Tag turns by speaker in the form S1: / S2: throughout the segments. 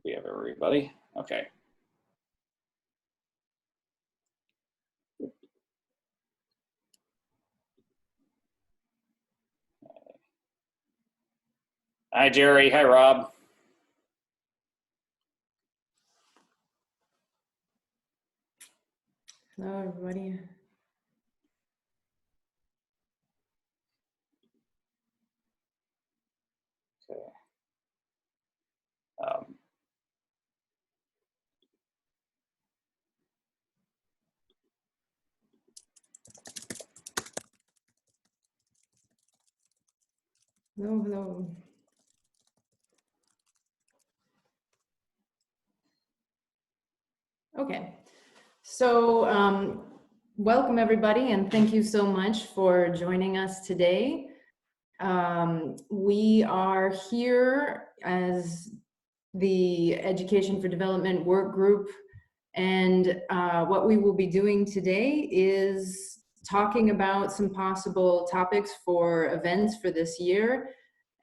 S1: we have everybody. Okay. Hi, Jerry. Hi, Rob.
S2: Hello, everybody.
S1: Okay.
S2: Hello, hello. Okay, so welcome everybody, and thank you so much for joining us today. We are here as the Education for Development Workgroup, and what we will be doing today is talking about some possible topics for events for this year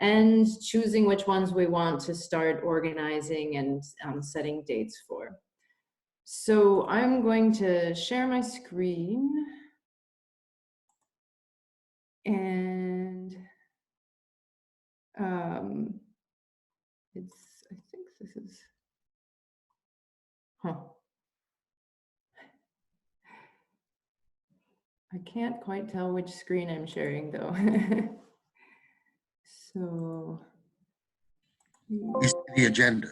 S2: and choosing which ones we want to start organizing and setting dates for. So I'm going to share my screen, and I think this is, I can't quite tell which screen I'm sharing though. So.
S3: We see the agenda.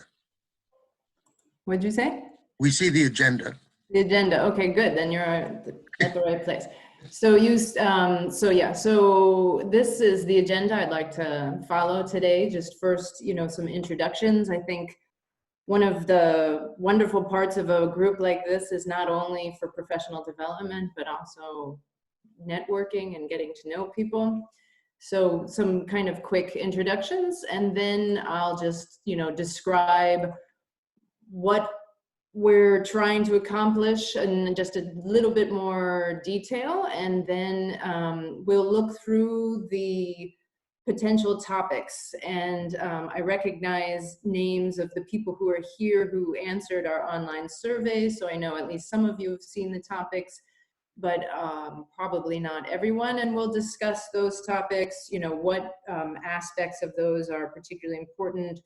S2: What'd you say?
S3: We see the agenda.
S2: The agenda. Okay, good. Then you're at the right place. So so this is the agenda I'd like to follow today. Just first, some introductions. I think one of the wonderful parts of a group like this is not only for professional development, but also networking and getting to know people. So some kind of quick introductions, and then I'll just, describe what we're trying to accomplish in just a little bit more detail, and then we'll look through the potential topics. And I recognize names of the people who are here who answered our online survey, so I know at least some of you have seen the topics, but probably not everyone. And we'll discuss those topics, what aspects of those are particularly important,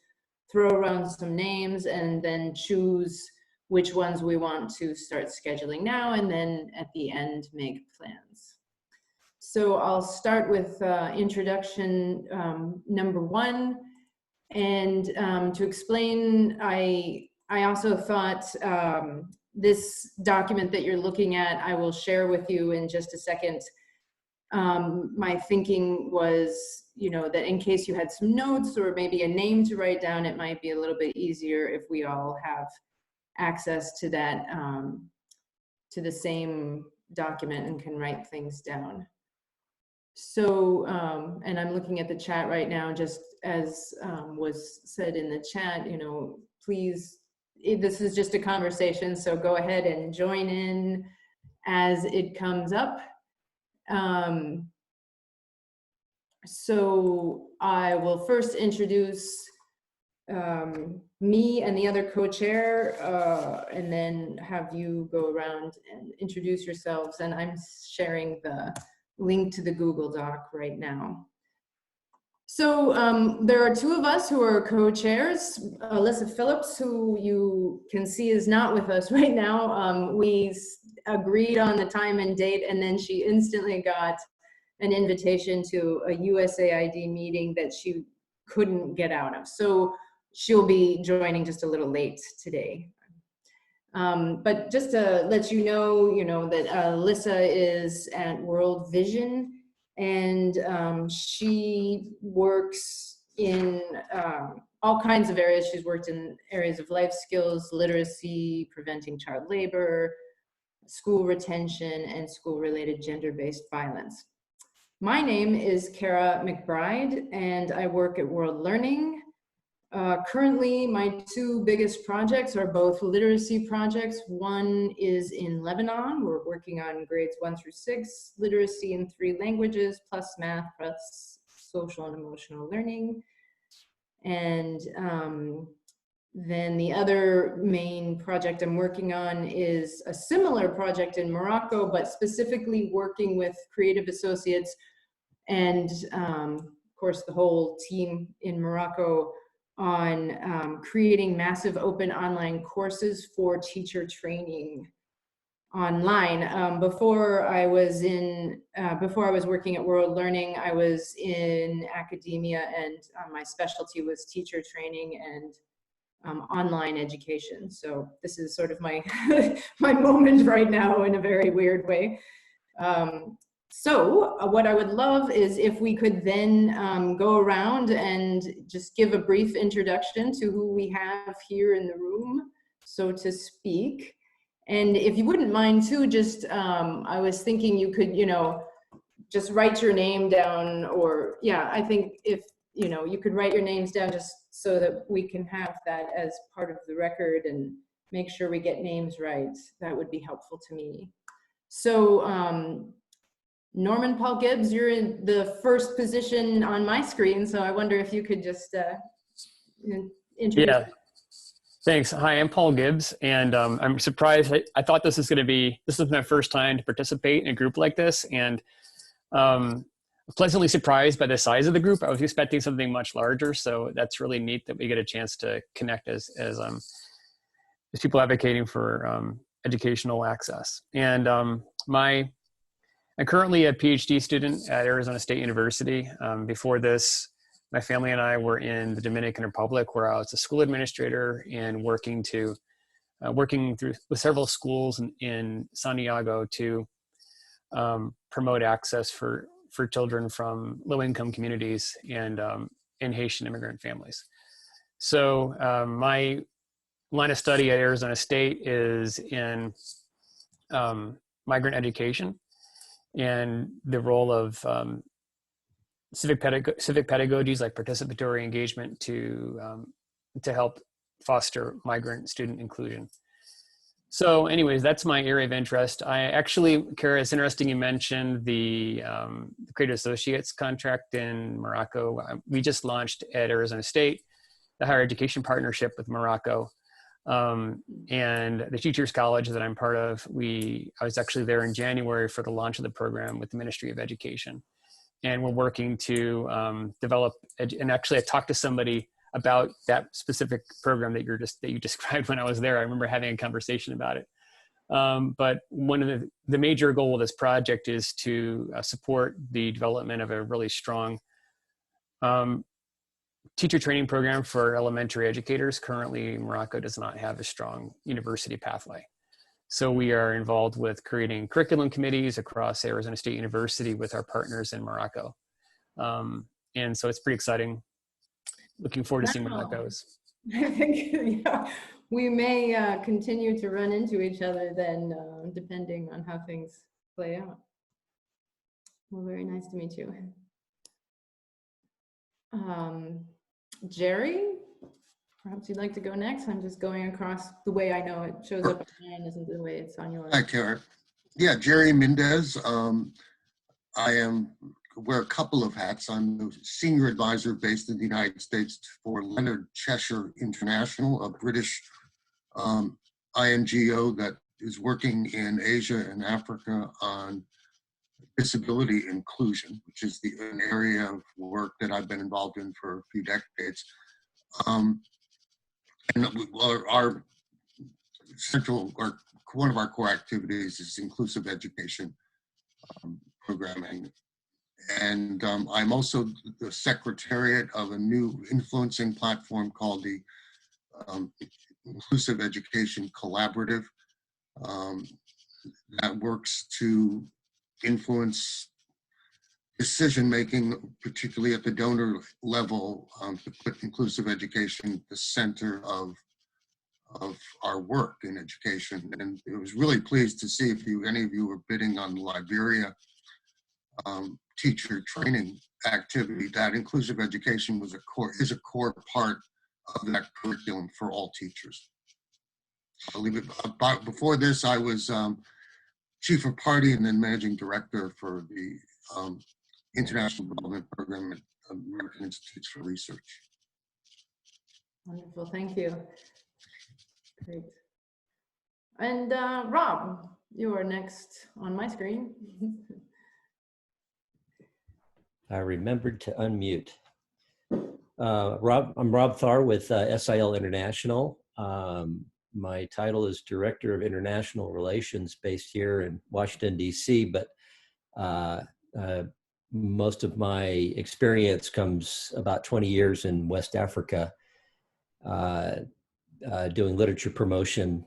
S2: throw around some names, and then choose which ones we want to start scheduling now, and then at the end make plans. So I'll start with introduction number one. And to explain, I also thought this document that you're looking at, I will share with you in just a second. My thinking was, that in case you had some notes or maybe a name to write down, it might be a little bit easier if we all have access to that, to the same document and can write things down. So, and I'm looking at the chat right now, just as was said in the chat, please, this is just a conversation, so go ahead and join in as it comes up. So I will first introduce me and the other co-chair, and then have you go around and introduce yourselves. And I'm sharing the link to the Google Doc right now. So there are two of us who are co-chairs. Alyssa Phillips, who you can see is not with us right now. We agreed on the time and date, and then she instantly got an invitation to a USAID meeting that she couldn't get out of. So she'll be joining just a little late today. But just to let you know, that Alyssa is at World Vision, and she works in all kinds of areas. She's worked in areas of life skills, literacy, preventing child labor, school retention, and school-related gender-based violence. My name is Kara McBride, and I work at World Learning. Currently, my two biggest projects are both literacy projects. One is in Lebanon. We're working on grades 1 through 6, literacy in 3 languages, plus math, plus social and emotional learning. And Then the other main project I'm working on is a similar project in Morocco, but specifically working with creative associates and of course the whole team in Morocco on creating massive open online courses for teacher training online. Before I was working at World Learning, I was in academia, and my specialty was teacher training and online education. So this is sort of my my moment right now in a very weird way. So what I would love is if we could then go around and just give a brief introduction to who we have here in the room, so to speak. And if you wouldn't mind too, just I was thinking you could, just write your name down, or yeah, I think if you could write your names down just so that we can have that as part of the record and make sure we get names right. That would be helpful to me. So Norman Paul Gibbs, you're in the first position on my screen, so I wonder if you could just introduce.
S4: Yeah, thanks. Hi, I'm Paul Gibbs, and I'm surprised. I thought this is my first time to participate in a group like this, and pleasantly surprised by the size of the group. I was expecting something much larger, so that's really neat that we get a chance to connect as people advocating for educational access. And I'm currently a PhD student at Arizona State University. Before this, my family and I were in the Dominican Republic, where I was a school administrator and working with several schools in Santiago to promote access for children from low-income communities and Haitian immigrant families. So my line of study at Arizona State is in migrant education and the role of civic pedagogies like participatory engagement to help foster migrant student inclusion. So anyways, that's my area of interest. Kara, it's interesting you mentioned the Creative Associates contract in Morocco. We just launched at Arizona State the higher education partnership with Morocco. And the Teachers College that I'm part of, I was actually there in January for the launch of the program with the Ministry of Education. And we're working to develop, and actually I talked to somebody about that specific program that you described when I was there. I remember having a conversation about it. But one of the major goal of this project is to support the development of a really strong teacher training program for elementary educators. Currently, Morocco does not have a strong university pathway. So we are involved with creating curriculum committees across Arizona State University with our partners in Morocco. And so it's pretty exciting. Looking forward to seeing where that goes.
S2: I think we may continue to run into each other then, depending on how things play out. Well, very nice to meet you. Jerry, perhaps you'd like to go next. I'm just going across the way I know it shows up on mine, isn't the way it's on yours.
S3: Hi, Kara. Yeah, Jerry Mendez. I wear a couple of hats. I'm the senior advisor based in the United States for Leonard Cheshire International, a British INGO that is working in Asia and Africa on disability inclusion, which is an area of work that I've been involved in for a few decades. And one of our core activities is inclusive education programming. And I'm also the secretariat of a new influencing platform called the Inclusive Education Collaborative that works to influence decision-making, particularly at the donor level, to put inclusive education at the center of our work in education. And I was really pleased to see if any of you were bidding on the Liberia teacher training activity, that inclusive education is a core part of that curriculum for all teachers. I'll leave it. Before this, I was chief of party and then managing director for the International Development Program at American Institutes for Research.
S2: Wonderful, thank you. Great. And Rob, you are next on my screen.
S5: I remembered to unmute. I'm Rob Thor with SIL International. My title is Director of International Relations based here in Washington, D.C., but most of my experience comes about 20 years in West Africa, doing literature promotion,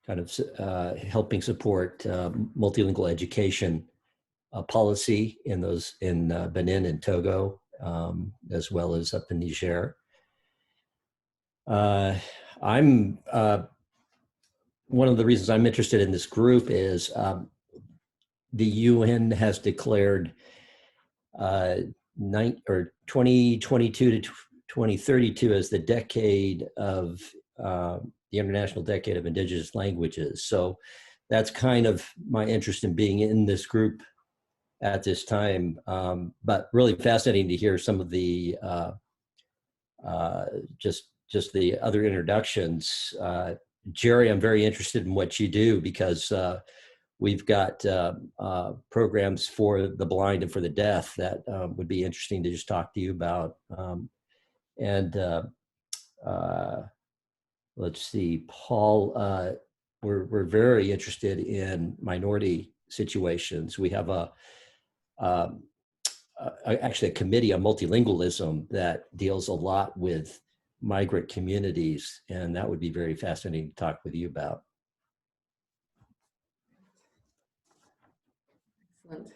S5: helping support multilingual education policy in Benin and Togo, as well as up in Niger. One of the reasons I'm interested in this group is the UN has declared 2022 to 2032 as the decade of the International Decade of Indigenous Languages. So that's kind of my interest in being in this group at this time, but really fascinating to hear some of the just the other introductions. Jerry, I'm very interested in what you do because we've got programs for the blind and for the deaf that would be interesting to just talk to you about. Let's see, Paul, we're very interested in minority situations. We have actually a committee on multilingualism that deals a lot with migrant communities, and that would be very fascinating to talk with you about.
S2: Excellent.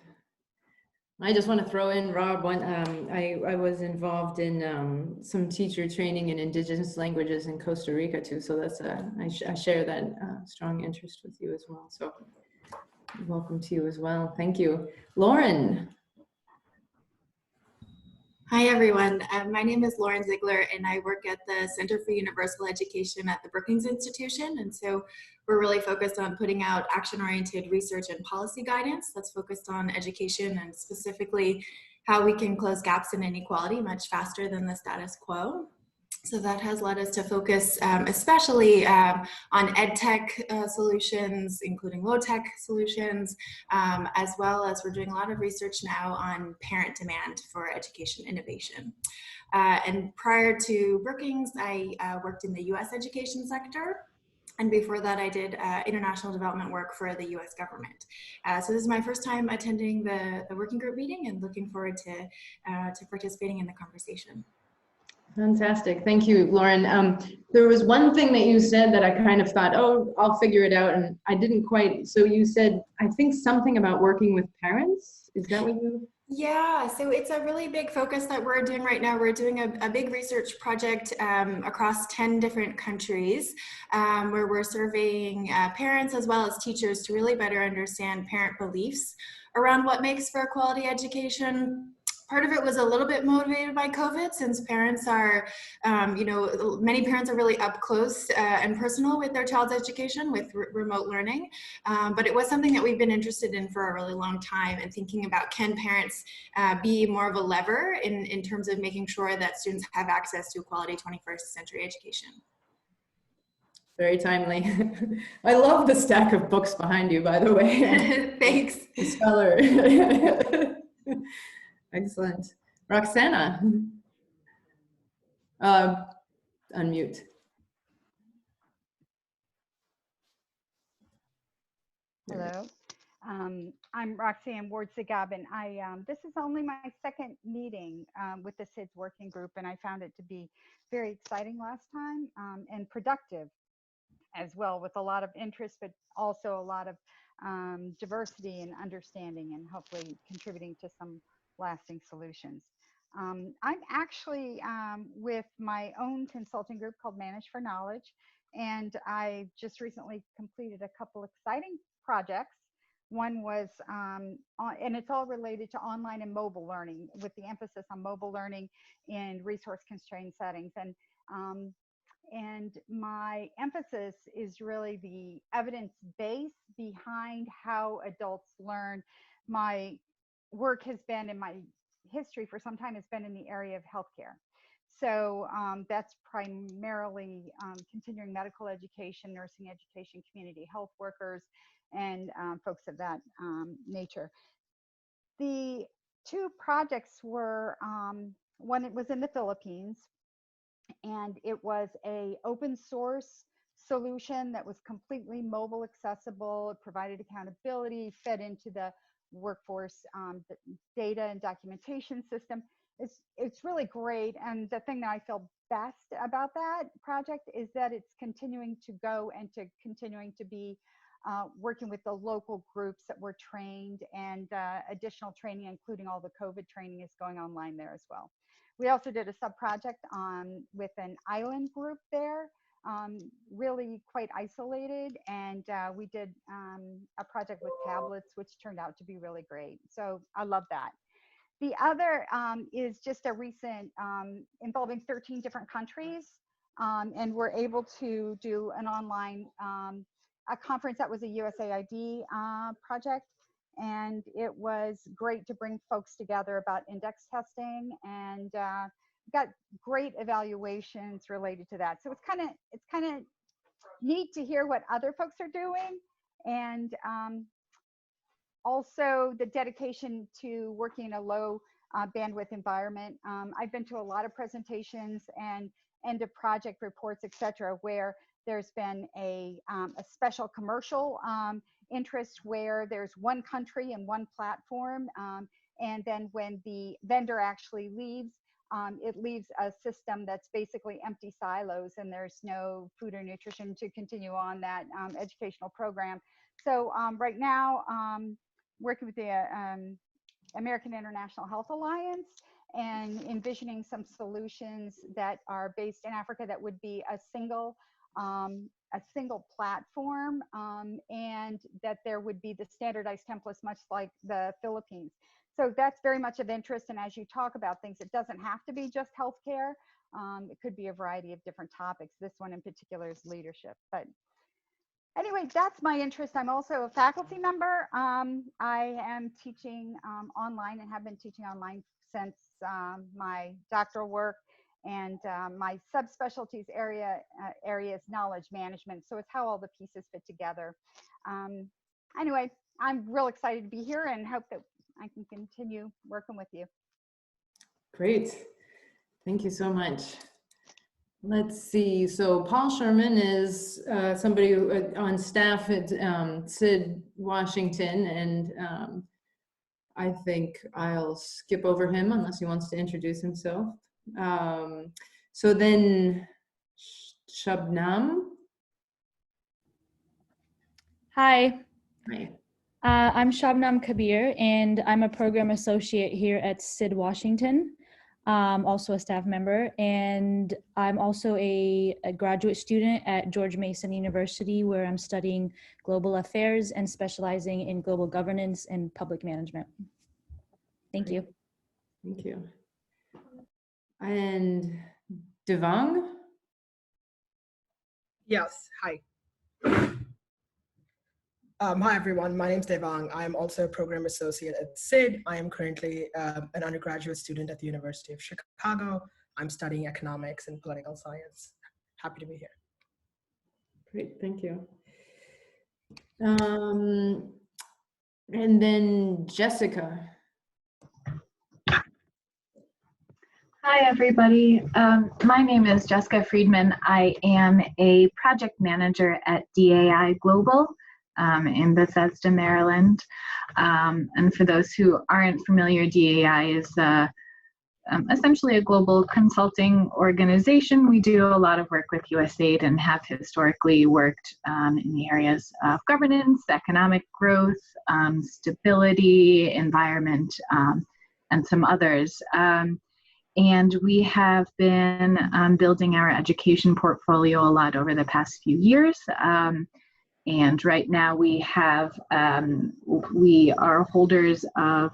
S2: I just want to throw in, Rob, I was involved in some teacher training in indigenous languages in Costa Rica too, so that's I share that strong interest with you as well. So welcome to you as well. Thank you. Lauren.
S6: Hi, everyone. My name is Lauren Ziegler, and I work at the Center for Universal Education at the Brookings Institution. And so we're really focused on putting out action-oriented research and policy guidance that's focused on education and specifically how we can close gaps in inequality much faster than the status quo. So that has led us to focus especially on ed tech solutions, including low tech solutions, as well as we're doing a lot of research now on parent demand for education innovation. And prior to Brookings, I worked in the US education sector. And before that, I did international development work for the US government. So this is my first time attending the working group meeting and looking forward to participating in the conversation.
S2: Fantastic. Thank you, Lauren. There was one thing that you said that I kind of thought, oh, I'll figure it out. And I didn't quite. So you said, I think something about working with parents. Is that what you?
S6: Yeah, so it's a really big focus that we're doing right now. We're doing a big research project across 10 different countries where we're surveying parents as well as teachers to really better understand parent beliefs around what makes for a quality education. Part of it was a little bit motivated by COVID, since parents are, many parents are really up close and personal with their child's education with remote learning. But it was something that we've been interested in for a really long time, and thinking about, can parents be more of a lever in terms of making sure that students have access to a quality 21st century education.
S2: Very timely. I love the stack of books behind you, by the way.
S6: Thanks.
S2: Speller. Excellent. Roxana. Unmute.
S7: Hello, I'm Roxanne Ward, and this is only my second meeting with the SIDS working group, and I found it to be very exciting last time and productive as well, with a lot of interest, but also a lot of diversity and understanding, and hopefully contributing to some lasting solutions. I'm actually with my own consulting group called Manage for Knowledge, and I just recently completed a couple exciting projects. One was, and it's all related to online and mobile learning, with the emphasis on mobile learning in resource-constrained settings. And my emphasis is really the evidence base behind how adults learn. My work has been, in my history for some time, has been in the area of healthcare. So that's primarily continuing medical education, nursing education, community health workers, and folks of that nature. The two projects were, one it was in the Philippines, and it was a open source solution that was completely mobile accessible. It provided accountability, fed into the workforce data and documentation system. It's really great. And the thing that I feel best about that project is that it's continuing to go and to continuing to be working with the local groups that were trained, and additional training, including all the COVID training, is going online there as well. We also did a sub-project with an island group there, really quite isolated, and we did a project with tablets, which turned out to be really great. So I love that. The other is just a recent involving 13 different countries, and we're able to do an online a conference that was a USAID project, and it was great to bring folks together about index testing, and got great evaluations related to that. So it's kind of neat to hear what other folks are doing, and also the dedication to working in a low bandwidth environment. I've been to a lot of presentations and end of project reports, etc., where there's been a special commercial interest where there's one country and one platform, and then when the vendor actually leaves, it leaves a system that's basically empty silos, and there's no food or nutrition to continue on that educational program. So right now, working with the American International Health Alliance and envisioning some solutions that are based in Africa that would be a single platform, and that there would be the standardized templates, much like the Philippines. So that's very much of interest. And as you talk about things, it doesn't have to be just healthcare. It could be a variety of different topics. This one in particular is leadership. But anyway, that's my interest. I'm also a faculty member. I am teaching online and have been teaching online since my doctoral work. And my subspecialties area is knowledge management. So it's how all the pieces fit together. Anyway, I'm real excited to be here and hope that I can continue working with you.
S2: Great. Thank you so much. Let's see. So Paul Sherman is somebody on staff at Sid Washington, and I think I'll skip over him unless he wants to introduce himself. So then Shabnam.
S8: Hi.
S2: Hi.
S8: I'm Shabnam Kabir, and I'm a program associate here at Sid Washington, also a staff member, and I'm also a graduate student at George Mason University, where I'm studying global affairs and specializing in global governance and public management. Thank you.
S2: Thank you. And Devang?
S9: Yes, hi. Hi everyone, my name is Devang. I'm also a program associate at SID. I am currently an undergraduate student at the University of Chicago. I'm studying economics and political science. Happy to be here.
S2: Great, thank you. And then Jessica.
S10: Hi, everybody. My name is Jessica Friedman. I am a project manager at DAI Global in Bethesda, Maryland. And for those who aren't familiar, DAI is essentially a global consulting organization. We do a lot of work with USAID and have historically worked in the areas of governance, economic growth, stability, environment, and some others. And we have been building our education portfolio a lot over the past few years. And right now we are holders of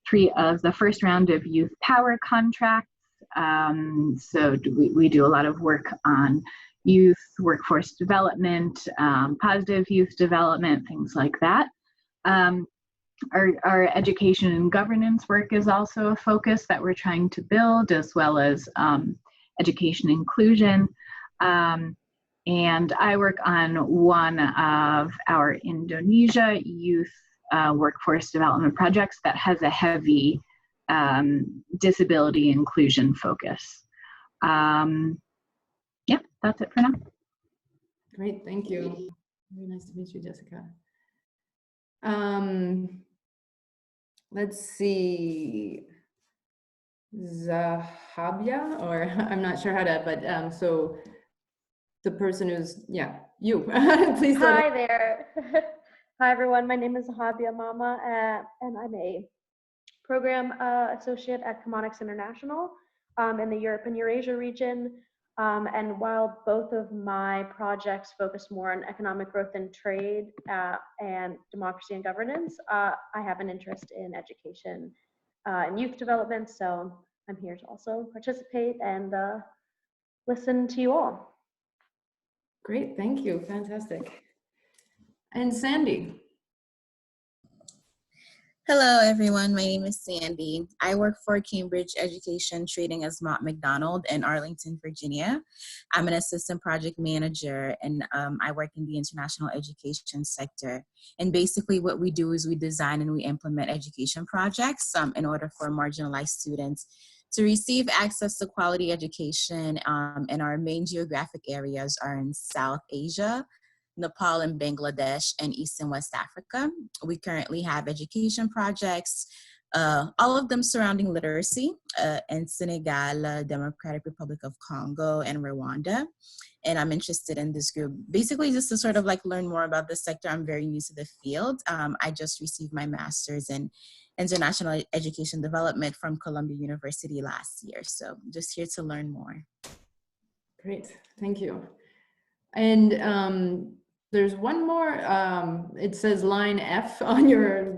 S10: 3 of the first round of youth power contracts. So we do a lot of work on youth workforce development, positive youth development, things like that. Our education and governance work is also a focus that we're trying to build, as well as education inclusion. And I work on one of our Indonesia youth workforce development projects that has a heavy disability inclusion focus. Yeah, that's it for now.
S2: Great, thank you. Very nice to meet you, Jessica. Let's see, Zahabia, or I'm not sure how to, but so the person who's, yeah, you, please.
S11: Hi there. Hi everyone, my name is Zahabia Mama, and I'm a program associate at Chemonics International in the Europe and Eurasia region. And while both of my projects focus more on economic growth and trade and democracy and governance, I have an interest in education and youth development. So I'm here to also participate and listen to you all.
S2: Great, thank you, fantastic. And Sandy.
S12: Hello, everyone. My name is Sandy. I work for Cambridge Education Trading as Mott McDonald in Arlington, Virginia. I'm an assistant project manager, and I work in the international education sector. And basically what we do is we design and we implement education projects in order for marginalized students to receive access to quality education. And our main geographic areas are in South Asia, Nepal and Bangladesh, and East and West Africa. We currently have education projects, all of them surrounding literacy in Senegal, Democratic Republic of Congo, and Rwanda. And I'm interested in this group, basically just to sort of like learn more about this sector. I'm very new to the field. I just received my master's in international education development from Columbia University last year. So just here to learn more.
S2: Great, thank you. And there's one more, it says line F on your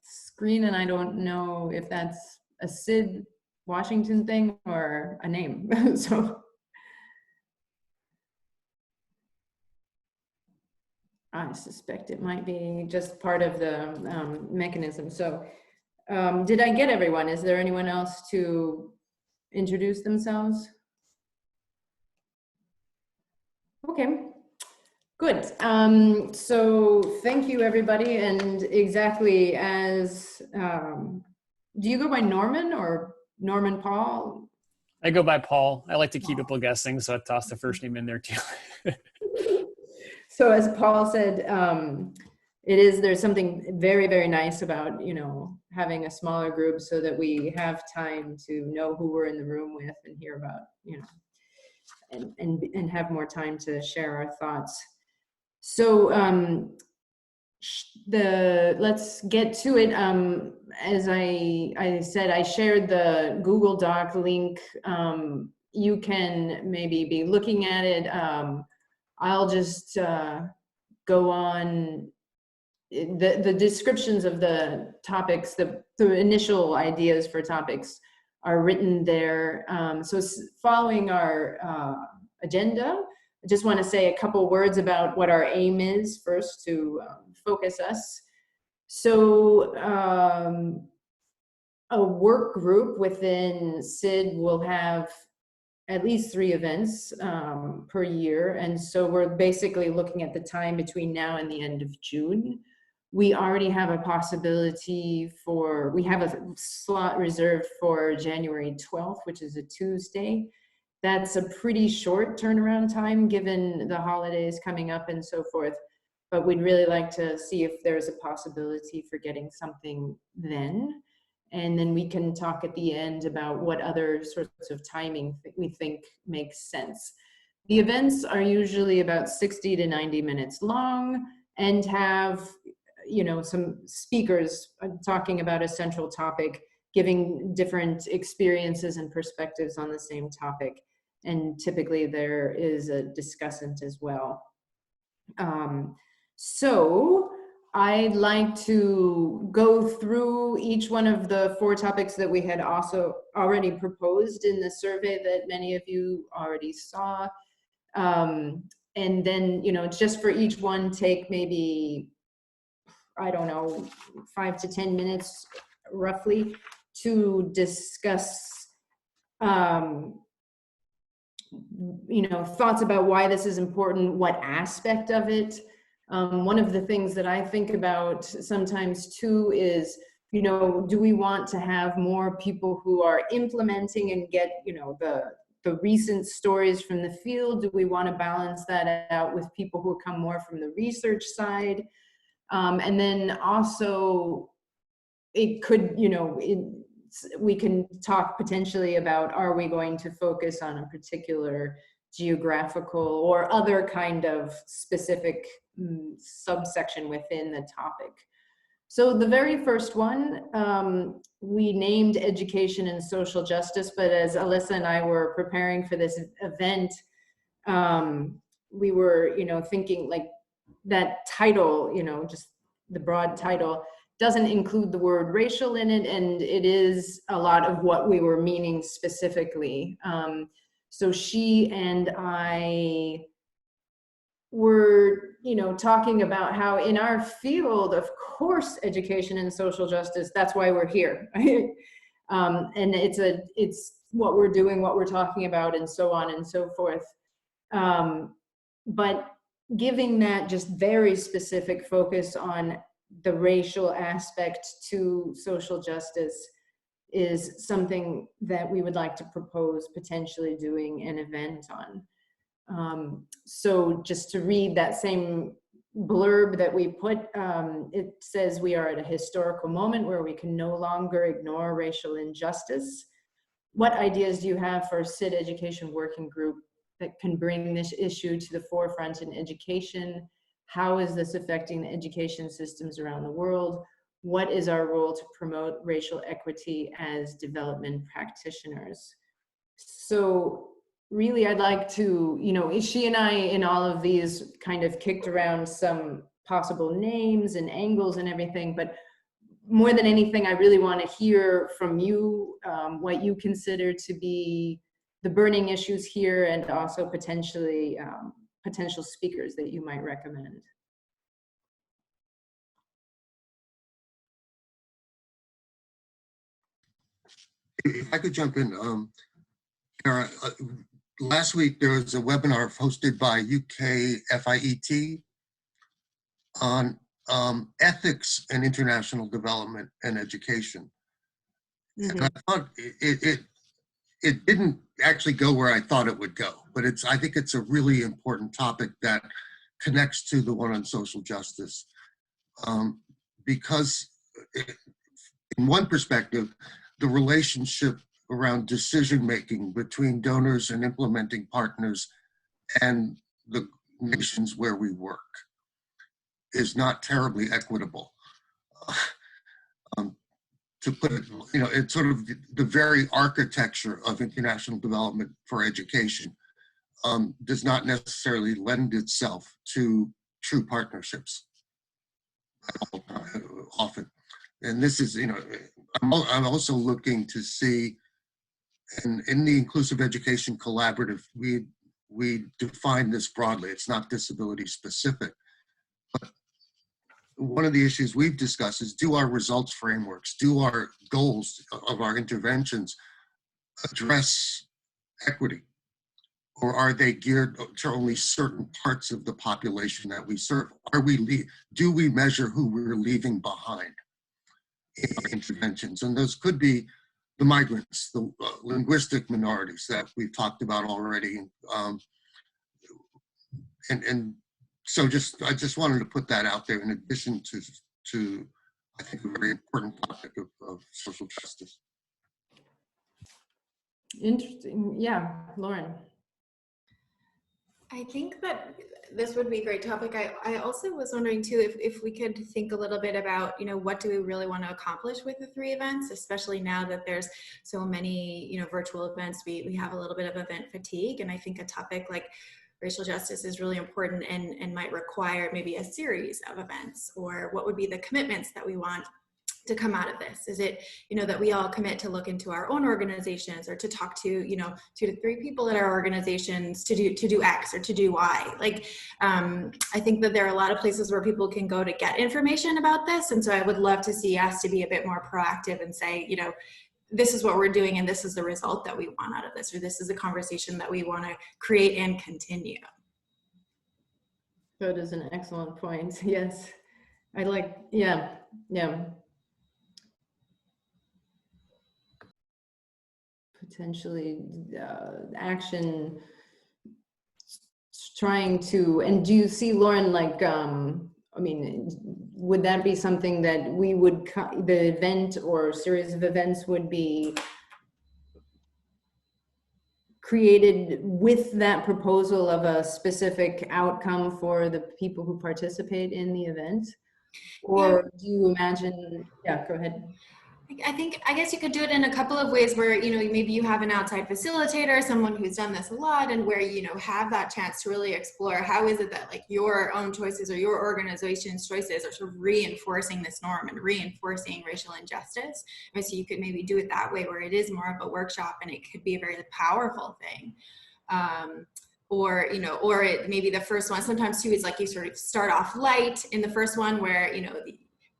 S2: screen, and I don't know if that's a Sid Washington thing or a name, so. I suspect it might be just part of the mechanism. So did I get everyone? Is there anyone else to introduce themselves? Okay. Good. So thank you, everybody. And exactly as, do you go by Norman or Norman Paul?
S4: I go by Paul. I like to keep people guessing, so I tossed the first name in there too.
S2: So as Paul said, there's something very, very nice about, having a smaller group so that we have time to know who we're in the room with and hear about, and have more time to share our thoughts. So let's get to it. As I said, I shared the Google Doc link. You can maybe be looking at it. I'll just go on. The descriptions of the topics, the initial ideas for topics are written there. So following our agenda, I just want to say a couple words about what our aim is first to focus us. So a work group within SID will have at least 3 events per year. And so we're basically looking at the time between now and the end of June. We already have a possibility we have a slot reserved for January 12th, which is a Tuesday. That's a pretty short turnaround time given the holidays coming up and so forth. But we'd really like to see if there's a possibility for getting something then. And then we can talk at the end about what other sorts of timing we think makes sense. The events are usually about 60 to 90 minutes long and have, some speakers talking about a central topic, giving different experiences and perspectives on the same topic. And typically there is a discussant as well. So I'd like to go through each one of the 4 topics that we had also already proposed in the survey that many of you already saw. And then, it's just for each one, take maybe, I don't know, 5 to 10 minutes roughly to discuss thoughts about why this is important, what aspect of it. One of the things that I think about sometimes too is, do we want to have more people who are implementing and get, the recent stories from the field? Do we want to balance that out with people who come more from the research side? And then also it could, we can talk potentially about, are we going to focus on a particular geographical or other kind of specific subsection within the topic? So the very first one, we named Education and Social Justice, but as Alyssa and I were preparing for this event, we were, thinking like that title, just the broad title, doesn't include the word racial in it, and it is a lot of what we were meaning specifically. So she and I were, talking about how in our field, of course, education and social justice, that's why we're here. And it's what we're doing, what we're talking about, and so on and so forth. But giving that just very specific focus on the racial aspect to social justice is something that we would like to propose potentially doing an event on. So just to read that same blurb that we put, it says we are at a historical moment where we can no longer ignore racial injustice. What ideas do you have for a SID Education Working Group that can bring this issue to the forefront in education? How is this affecting the education systems around the world? What is our role to promote racial equity as development practitioners? So really, I'd like to, she and I in all of these kind of kicked around some possible names and angles and everything, but more than anything, I really want to hear from you what you consider to be the burning issues here, and also potentially potential speakers that you might recommend.
S3: If I could jump in, Kara, last week there was a webinar hosted by UK FIET on ethics and international development and education. Mm-hmm. And I thought it didn't actually go where I thought it would go, but I think it's a really important topic that connects to the one on social justice, because in one perspective, the relationship around decision-making between donors and implementing partners and the nations where we work is not terribly equitable. To put it, it's sort of the very architecture of international development for education does not necessarily lend itself to true partnerships often. And this is, I'm also looking to see, and in the Inclusive Education Collaborative, we define this broadly. It's not disability specific. But one of the issues we've discussed is, do our results frameworks, do our goals of our interventions address equity? Or are they geared to only certain parts of the population that we serve? Do we measure who we're leaving behind in our interventions? And those could be the migrants, the linguistic minorities that we've talked about already. And so I just wanted to put that out there in addition to I think, a very important topic of social justice.
S2: Interesting. Yeah, Lauren.
S6: I think that this would be a great topic. I also was wondering too, if we could think a little bit about, what do we really want to accomplish with the 3 events, especially now that there's so many, virtual events. We have a little bit of event fatigue, and I think a topic like racial justice is really important and might require maybe a series of events. Or what would be the commitments that we want to come out of this? Is it, that we all commit to look into our own organizations, or to talk to, 2 to 3 people at our organizations to do X or to do Y? Like, I think that there are a lot of places where people can go to get information about this. And so I would love to see us to be a bit more proactive and say, this is what we're doing and this is the result that we want out of this, or this is a conversation that we want to create and continue.
S2: That is an excellent point. Yes. I like, yeah. Potentially action trying to, and do you see, Lauren, like, I mean, would that be something that we would, the event or series of events would be created with that proposal of a specific outcome for the people who participate in the event? Or do you imagine, yeah, go ahead.
S6: I guess you could do it in a couple of ways where, you know, maybe you have an outside facilitator, someone who's done this a lot, and where, you know, have that chance to really explore how is it that like your own choices or your organization's choices are sort of reinforcing this norm and reinforcing racial injustice. And so you could maybe do it that way where it is more of a workshop and it could be a very powerful thing. Or, you know, or it maybe the first one, sometimes too, is like you sort of start off light in the first one where, you know,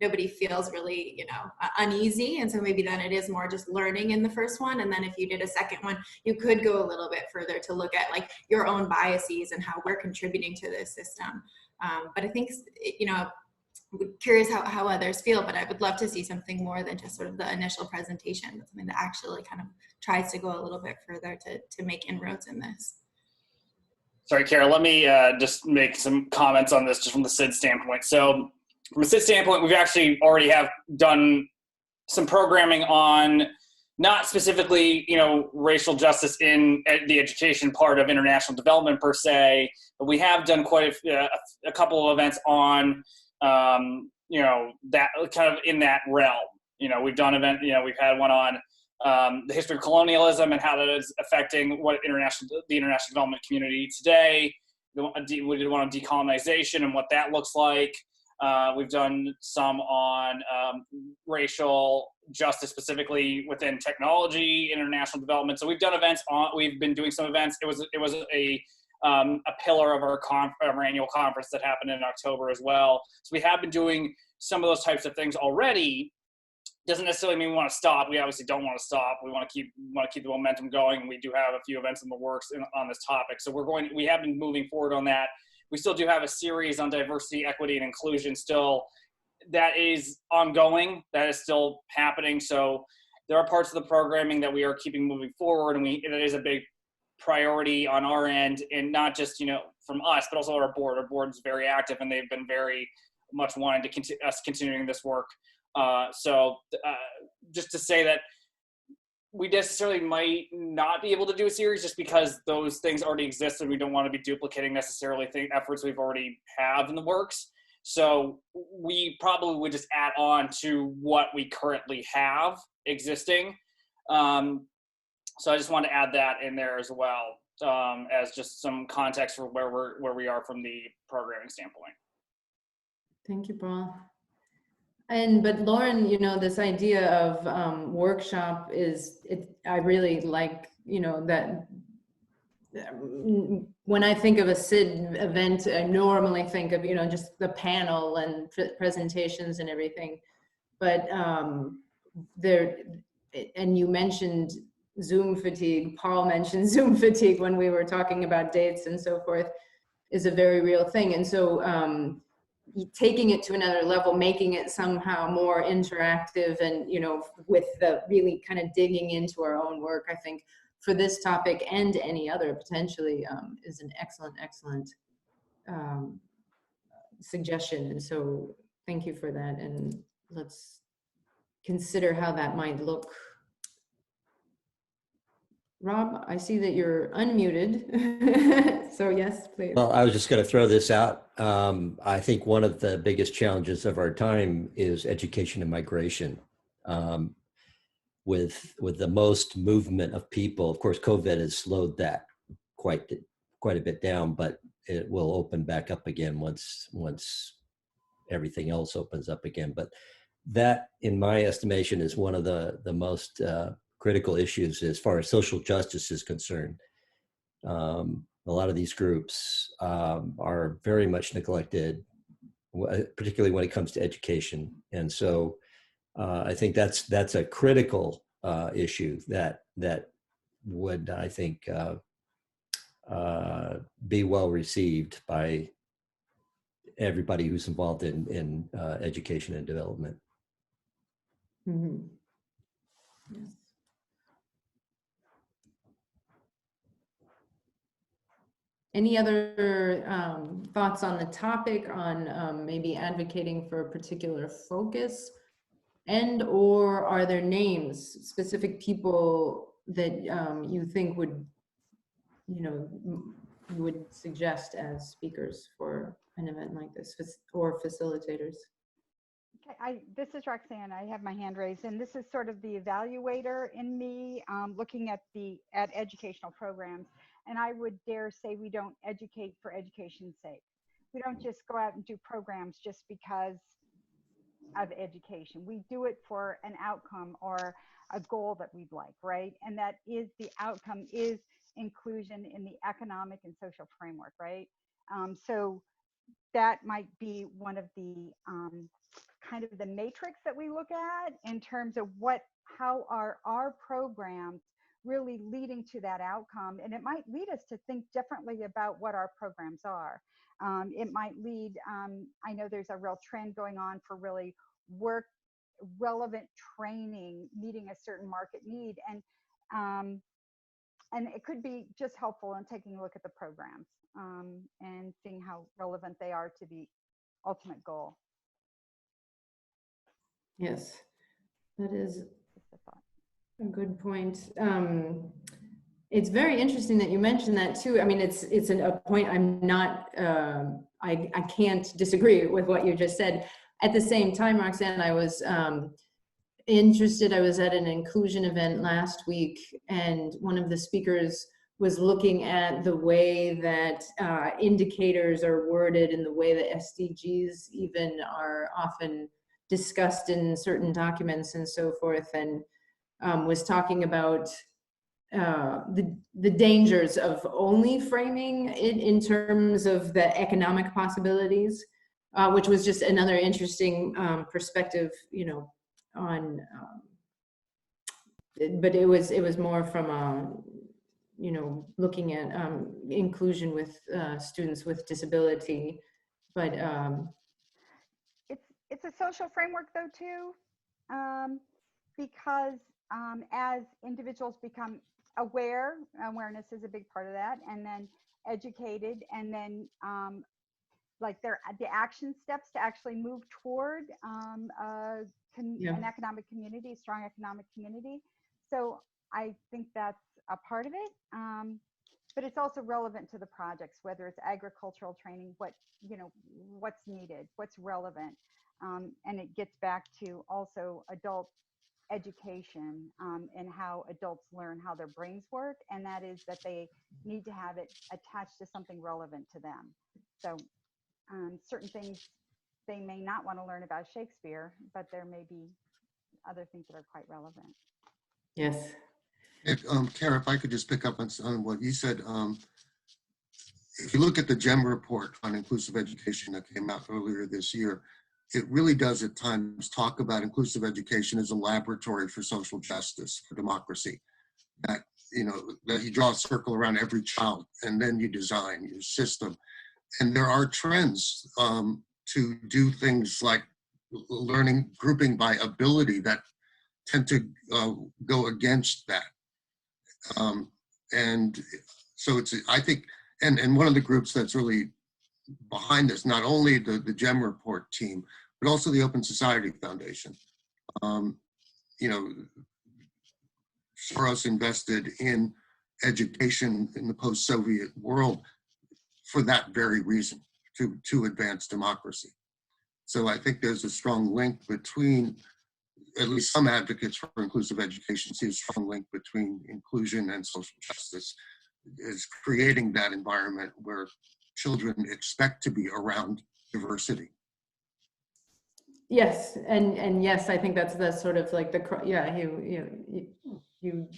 S6: nobody feels really, you know, uneasy. And so maybe then it is more just learning in the first one. And then if you did a second one, you could go a little bit further to look at like your own biases and how we're contributing to this system. But I think, you know, curious how others feel, but I would love to see something more than just sort of the initial presentation, but something that actually kind of tries to go a little bit further to make inroads in this.
S1: Sorry, Kara, let me just make some comments on this just from the SID standpoint. So from a SID standpoint, we've actually already have done some programming on not specifically, you know, racial justice in the education part of international development per se, but we have done quite a couple of events on, you know, that kind of in that realm. You know, we've done we've had one on the history of colonialism and how that is affecting what the international development community today. We did one on decolonization and what that looks like. We've done some on racial justice, specifically within technology, international development. So we've done events we've been doing some events. It was a pillar of our annual conference that happened in October as well. So we have been doing some of those types of things already. Doesn't necessarily mean we want to stop. We obviously don't want to stop. We want to keep the momentum going. We do have a few events in the works on this topic. So we have been moving forward on that. We still do have a series on diversity, equity, and inclusion still. That is ongoing. That is still happening. So there are parts of the programming that we are keeping moving forward, and that is a big priority on our end, and not just, you know, from us, but also our board. Our board is very active, and they've been very much wanting to us continuing this work. Just to say that we necessarily might not be able to do a series just because those things already exist and we don't want to be duplicating necessarily efforts we've already have in the works. So we probably would just add on to what we currently have existing. So I just want to add that in there as well, as just some context for where we are from the programming standpoint.
S2: Thank you, Paul. But Lauren, you know, this idea of workshop I really like, you know, that when I think of a SID event, I normally think of, you know, just the panel and presentations and everything. But and you mentioned Zoom fatigue. Paul mentioned Zoom fatigue when we were talking about dates and so forth, is a very real thing. And so taking it to another level, making it somehow more interactive and, you know, with the really kind of digging into our own work, I think for this topic and any other potentially is an excellent suggestion. And so thank you for that. And let's consider how that might look. Rob, I see that you're unmuted. So yes, please.
S5: Well, I was just going to throw this out. I think one of the biggest challenges of our time is education and migration. With the most movement of people, of course, COVID has slowed that quite a bit down, but it will open back up again once everything else opens up again. But that, in my estimation, is one of the most critical issues as far as social justice is concerned. A lot of these groups are very much neglected, particularly when it comes to education. And so I think that's a critical issue that would, I think, be well received by everybody who's involved in education and development.
S2: Mm-hmm. Yes. Any other thoughts on the topic, on maybe advocating for a particular focus, and or are there names, specific people that you think would, you would suggest as speakers for an event like this, or facilitators?
S7: Okay, this is Roxanne. I have my hand raised, and this is sort of the evaluator in me, looking at educational programs. And I would dare say we don't educate for education's sake. We don't just go out and do programs just because of education. We do it for an outcome or a goal that we'd like, right? And that is, the outcome is inclusion in the economic and social framework, right? So that might be one of the kind of the matrix that we look at in terms of how are our programs really leading to that outcome. And it might lead us to think differently about what our programs are. It might lead, I know there's a real trend going on for really relevant training, meeting a certain market need. And it could be just helpful in taking a look at the programs and seeing how relevant they are to the ultimate goal.
S2: Yes, that is a good point. It's very interesting that you mentioned that too. I mean, it's a point I'm not, I can't disagree with what you just said. At the same time, Roxanne, I was interested. I was at an inclusion event last week, and one of the speakers was looking at the way that indicators are worded and the way that SDGs even are often discussed in certain documents and so forth, and was talking about the dangers of only framing it in terms of the economic possibilities, which was just another interesting perspective, on, but it was more from looking at inclusion with students with disability, but
S7: it's a social framework though too, because as individuals become aware, awareness is a big part of that, and then educated, and then like the action steps to actually move toward an economic community, a strong economic community. So I think that's a part of it, but it's also relevant to the projects, whether it's agricultural training, what's needed, what's relevant, and it gets back to also adult education and how adults learn how their brains work, and that is that they need to have it attached to something relevant to them. So certain things they may not want to learn about Shakespeare, but there may be other things that are quite relevant.
S2: Yes.
S3: Kara, if I could just pick up on what you said. If you look at the GEM report on inclusive education that came out earlier this year, it really does at times talk about inclusive education as a laboratory for social justice, for democracy. That, that you draw a circle around every child, and then you design your system. And there are trends to do things like learning grouping by ability that tend to go against that. And so I think, and one of the groups that's really behind this, not only the GEM report team, but also the Open Society Foundation. Soros invested in education in the post-Soviet world for that very reason, to advance democracy. So I think there's a strong link between, at least some advocates for inclusive education see a strong link between inclusion and social justice, is creating that environment where children expect to be around diversity.
S2: Yes, and yes, I think that's the sort of like you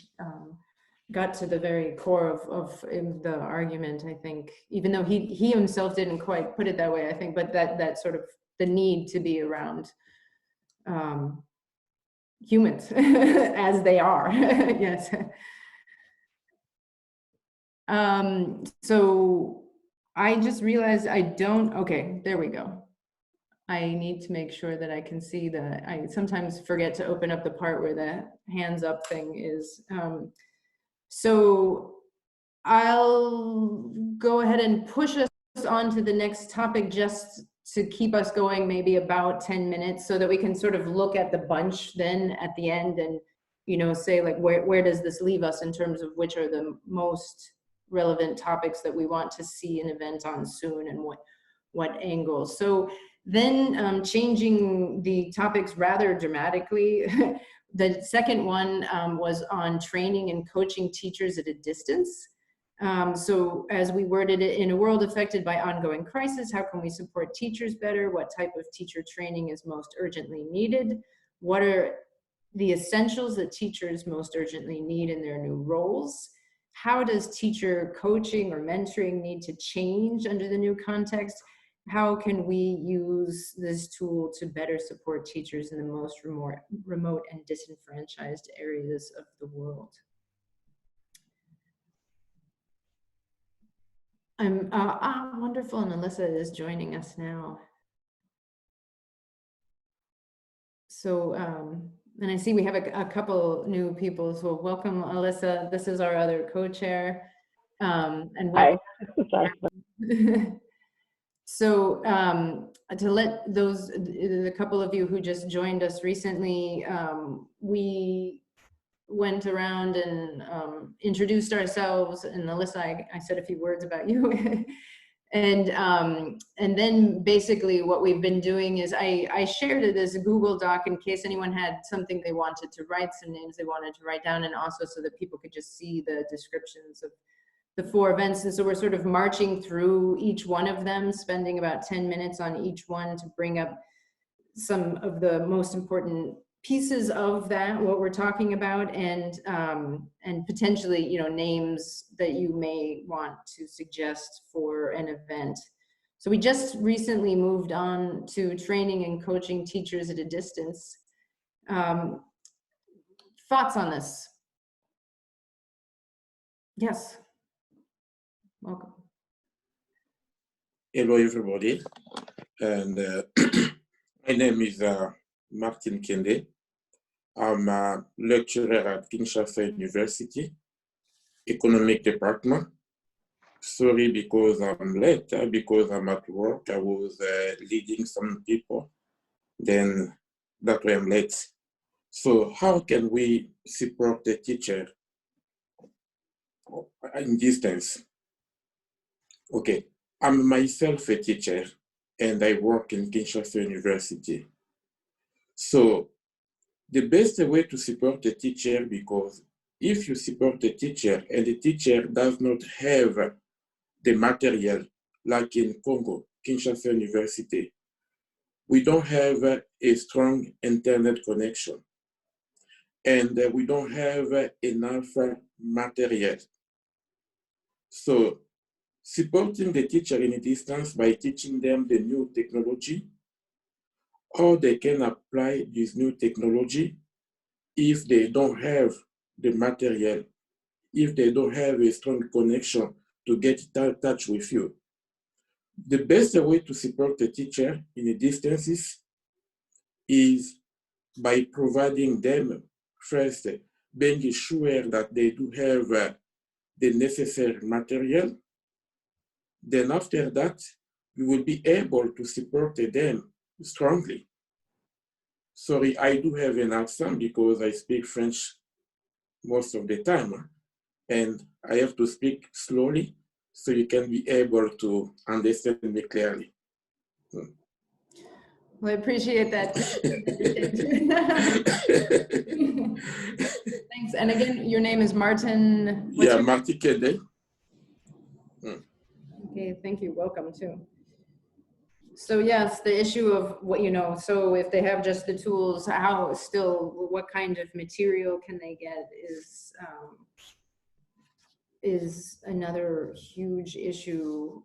S2: got to the very core of the argument, I think, even though he himself didn't quite put it that way, I think, but that sort of the need to be around humans as they are. Yes. So I just realized I don't, okay, there we go. I need to make sure that I can see I sometimes forget to open up the part where the hands up thing is. So I'll go ahead and push us on to the next topic just to keep us going maybe about 10 minutes so that we can sort of look at the bunch then at the end and, you know, say like, where does this leave us in terms of which are the most relevant topics that we want to see an event on soon and what angles. So then changing the topics rather dramatically, the second one was on training and coaching teachers at a distance. So as we worded it, in a world affected by ongoing crisis, how can we support teachers better? What type of teacher training is most urgently needed? What are the essentials that teachers most urgently need in their new roles? How does teacher coaching or mentoring need to change under the new context? How can we use this tool to better support teachers in the most remote and disenfranchised areas of the world? Wonderful, and Alyssa is joining us now. So, and I see we have a couple new people, so welcome, Alyssa. This is our other co-chair. And hi. So to let the couple of you who just joined us recently, we went around and introduced ourselves, and Alyssa, I said a few words about you. And then basically what we've been doing is I shared it as a Google Doc in case anyone had something they wanted to write, some names they wanted to write down, and also so that people could just see the descriptions of the 4 events. And so we're sort of marching through each one of them, spending about 10 minutes on each one to bring up some of the most important pieces of that, what we're talking about, and potentially, you know, names that you may want to suggest for an event. So we just recently moved on to training and coaching teachers at a distance. Thoughts on this? Yes. Welcome.
S13: Hello, everybody. And my name is Martin Kende. I'm a lecturer at Kinshasa University, Economic Department. Sorry because I'm late, because I'm at work. I was leading some people, then that's why I'm late. So how can we support the teacher in distance? Okay, I'm myself a teacher and I work in Kinshasa University. So the best way to support the teacher, because if you support the teacher and the teacher does not have the material, like in Congo, Kinshasa University, we don't have a strong internet connection and we don't have enough material. So supporting the teacher in a distance by teaching them the new technology, how they can apply this new technology if they don't have the material, if they don't have a strong connection to get in touch with you. The best way to support the teacher in a distance is by providing them first, being sure that they do have the necessary material. Then after that, we will be able to support them strongly. Sorry, I do have an accent because I speak French most of the time, and I have to speak slowly so you can be able to understand me clearly.
S2: Well, I appreciate that. Thanks. And again, your name is Martin.
S13: Yeah, Martin Kende.
S2: Okay, thank you. Welcome too. So yes, the issue of what, you know, so if they have just the tools, how still, what kind of material can they get is another huge issue,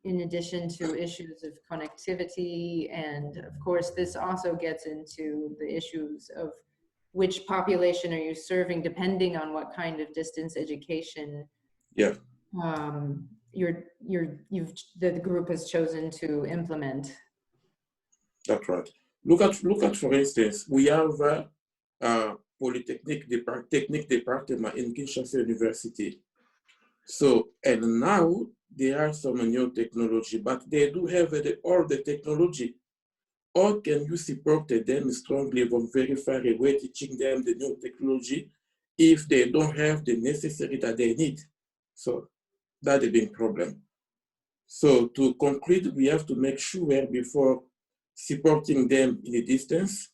S2: in addition to issues of connectivity. And of course, this also gets into the issues of which population are you serving depending on what kind of distance education
S13: Yeah.
S2: the group has chosen to implement.
S13: That's right. Look at for instance, we have Polytechnic Technique Department in Kinshasa University. So, and now there are some new technology, but they do have all the technology. How can you support them strongly from very far away, teaching them the new technology if they don't have the necessary that they need? So that's a big problem. So to conclude, we have to make sure before supporting them in a distance,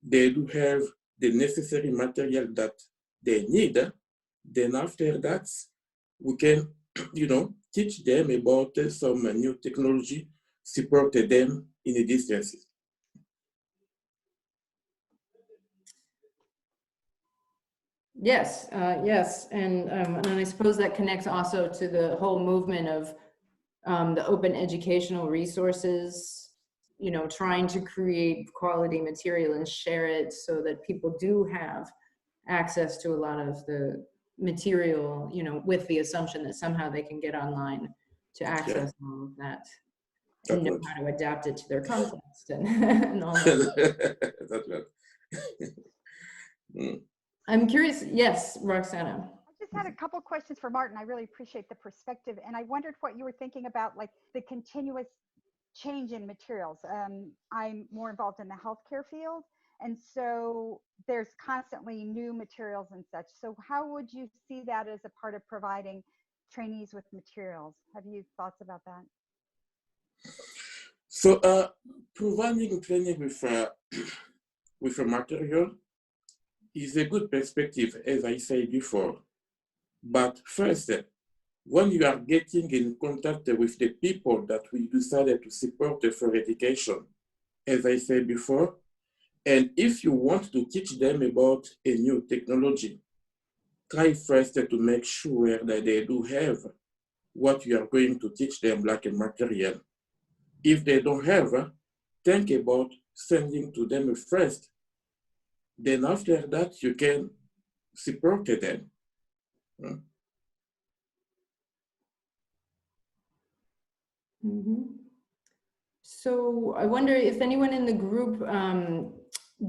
S13: they do have the necessary material that they need. Then after that, we can, teach them about some new technology, support them in a distance.
S2: Yes, yes, and I suppose that connects also to the whole movement of the open educational resources, trying to create quality material and share it so that people do have access to a lot of the material, with the assumption that somehow they can get online to access all of that and know how to adapt it to their context and all that.
S13: That's right.
S2: I'm curious, yes, Roxanne.
S7: I just had a couple questions for Martin. I really appreciate the perspective. And I wondered what you were thinking about, like the continuous change in materials. I'm more involved in the healthcare field. And so there's constantly new materials and such. So how would you see that as a part of providing trainees with materials? Have you thoughts about that?
S13: So providing training with a material is a good perspective, as I said before. But first, when you are getting in contact with the people that we decided to support for education, as I said before, and if you want to teach them about a new technology, try first to make sure that they do have what you are going to teach them, like a material. If they don't have, think about sending to them first. Then after that, you can support them.
S2: Mm-hmm. So I wonder if anyone in the group,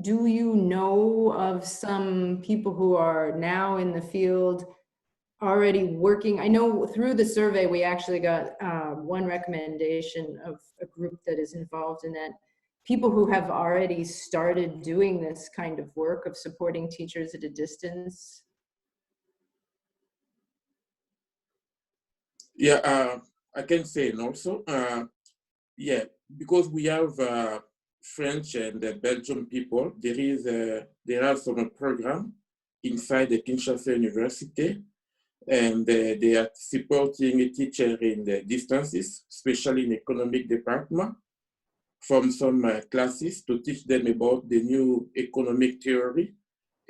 S2: do you know of some people who are now in the field already working? I know through the survey, we actually got one recommendation of a group that is involved in that. People who have already started doing this kind of work of supporting teachers at a distance.
S13: Yeah, I can say and also, yeah, because we have French and Belgian people, there are some program inside the Kinshasa University, and they are supporting a teacher in the distances, especially in economic department, from some classes to teach them about the new economic theory,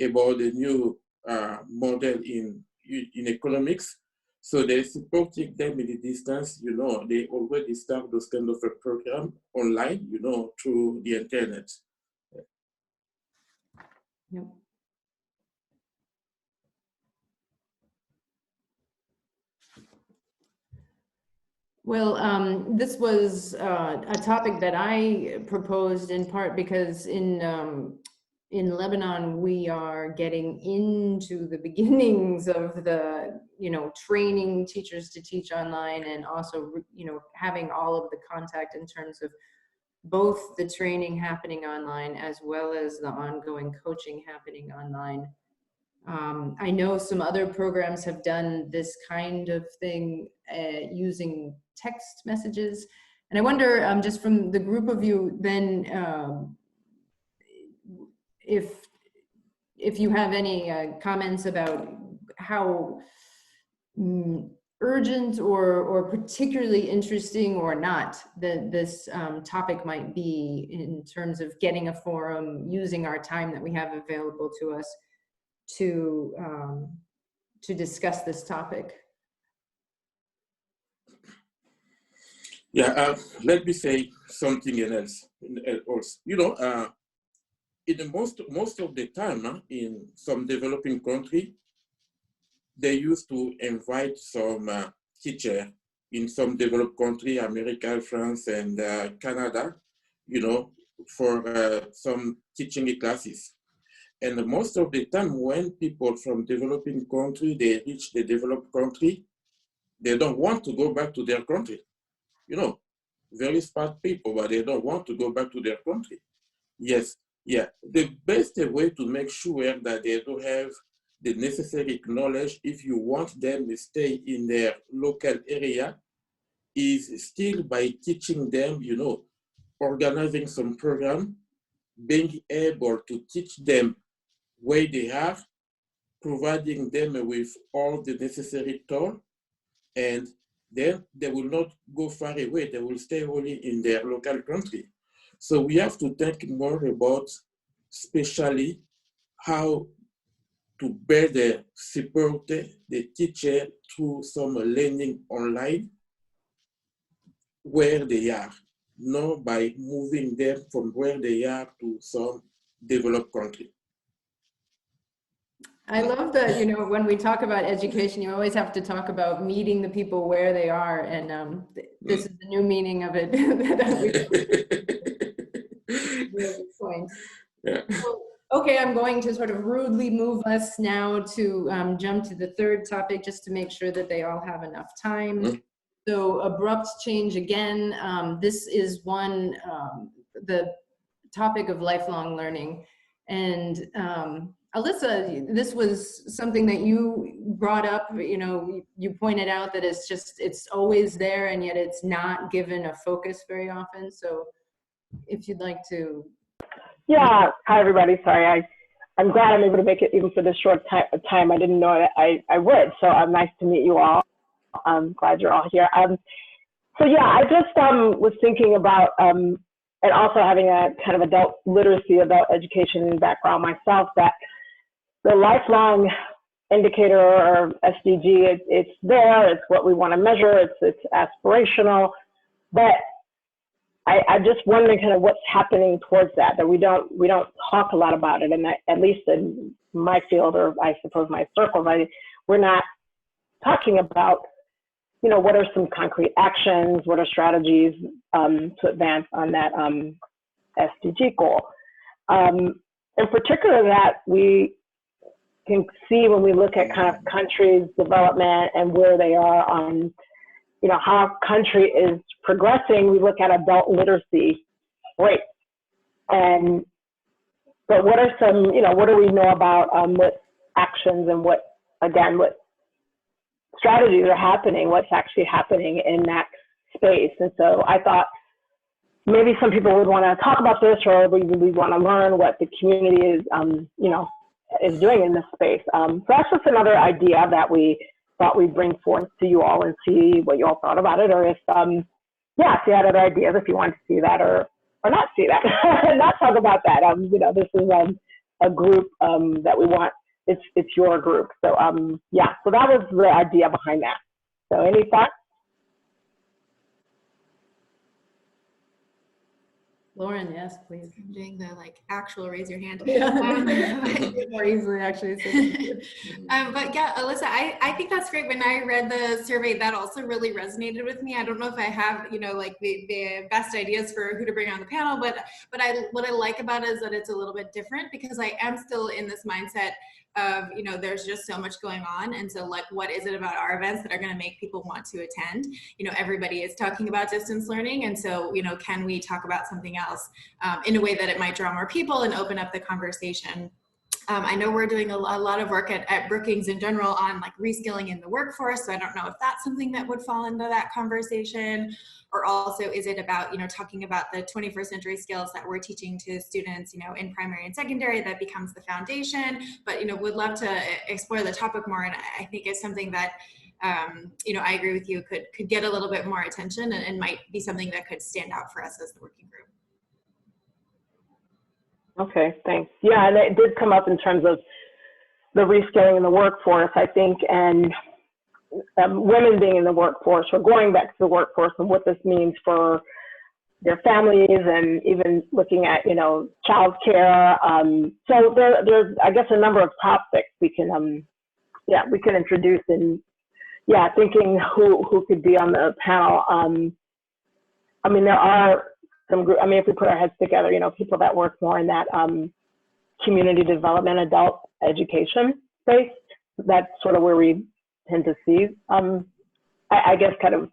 S13: about the new model in economics. So they're supporting them in the distance, they already start those kind of a program online, through the internet.
S2: Yep. Well, this was a topic that I proposed in part because in Lebanon, we are getting into the beginnings of the, training teachers to teach online and also, having all of the contact in terms of both the training happening online as well as the ongoing coaching happening online. I know some other programs have done this kind of thing using text messages. And I wonder, just from the group of you, then if you have any comments about how urgent or particularly interesting or not that this topic might be in terms of getting a forum, using our time that we have available to us to discuss this topic.
S13: Yeah, let me say something else. in the most of the time, in some developing country, they used to invite some teacher in some developed country, America, France, and Canada, you know, for some teaching classes. And most of the time when people from developing country, they reach the developed country, they don't want to go back to their country. You know, very smart people, but they don't want to go back to their country. Yes, yeah. The best way to make sure that they don't have the necessary knowledge if you want them to stay in their local area is still by teaching them, you know, organizing some program, being able to teach them where they are, providing them with all the necessary tools, and then they will not go far away. They will stay only in their local country. So we have to think more about, especially, how to better support the teacher through some learning online where they are, not by moving them from where they are to some developed country.
S2: I love that, you know, when we talk about education, you always have to talk about meeting the people where they are. And this is the new meaning of it. Point.
S13: Yeah.
S2: So, okay, I'm going to sort of rudely move us now to jump to the third topic just to make sure that they all have enough time. So abrupt change again. This is one, the topic of lifelong learning. And Alyssa, this was something that you brought up, you know, you pointed out that it's always there and yet it's not given a focus very often. So if you'd like to.
S14: Yeah, hi everybody, sorry, I'm glad I'm able to make it even for this short time. I didn't know that I would, so nice to meet you all. I'm glad you're all here. So yeah, I just was thinking about, and also having a kind of adult literacy, adult education background myself, that the lifelong indicator or SDG, it's there, it's what we want to measure, it's aspirational, but I just wondering kind of what's happening towards that we don't talk a lot about it, and that, at least in my field, or I suppose my circles, we're not talking about, you know, what are some concrete actions, what are strategies to advance on that SDG goal. In particular, that we can see when we look at kind of countries' development and where they are on, you know, how a country is progressing. We look at adult literacy rates, but what are some, you know, what do we know about what actions and what strategies are happening, what's actually happening in that space. And so I thought maybe some people would want to talk about this, or we want to learn what the community is, you know, is doing in this space. So that's just another idea that we thought we'd bring forth to you all and see what you all thought about it, or if, yeah, if you had other ideas, if you wanted to see that or not see that, not talk about that. You know, this is a group that we want. It's your group. So yeah, so that was the idea behind that. So any thoughts?
S2: Lauren, yes, please.
S6: I'm doing the like actual raise your hand.
S2: More easily actually.
S6: But yeah, Alyssa, I think that's great. When I read the survey, that also really resonated with me. I don't know if I have, you know, like the best ideas for who to bring on the panel, but what I like about it is that it's a little bit different, because I am still in this mindset of, you know, there's just so much going on. And so like, what is it about our events that are going to make people want to attend? You know, everybody is talking about distance learning. And so, you know, can we talk about something else in a way that it might draw more people and open up the conversation? I know we're doing a lot of work at Brookings in general on like reskilling in the workforce. So I don't know if that's something that would fall into that conversation, or also is it about, you know, talking about the 21st century skills that we're teaching to students, you know, in primary and secondary, that becomes the foundation. But, you know, would love to explore the topic more. And I think it's something that, you know, I agree with you, could get a little bit more attention and might be something that could stand out for us as the working group.
S14: Okay, thanks. Yeah, and it did come up in terms of the reskilling in the workforce, I think, and women being in the workforce, or going back to the workforce, and what this means for their families, and even looking at, childcare. So there's, I guess, a number of topics we can, we can introduce, and thinking who could be on the panel. I mean, there are some group. I mean, if we put our heads together, people that work more in that community development, adult education space. That's sort of where we tend to see, I guess, kind of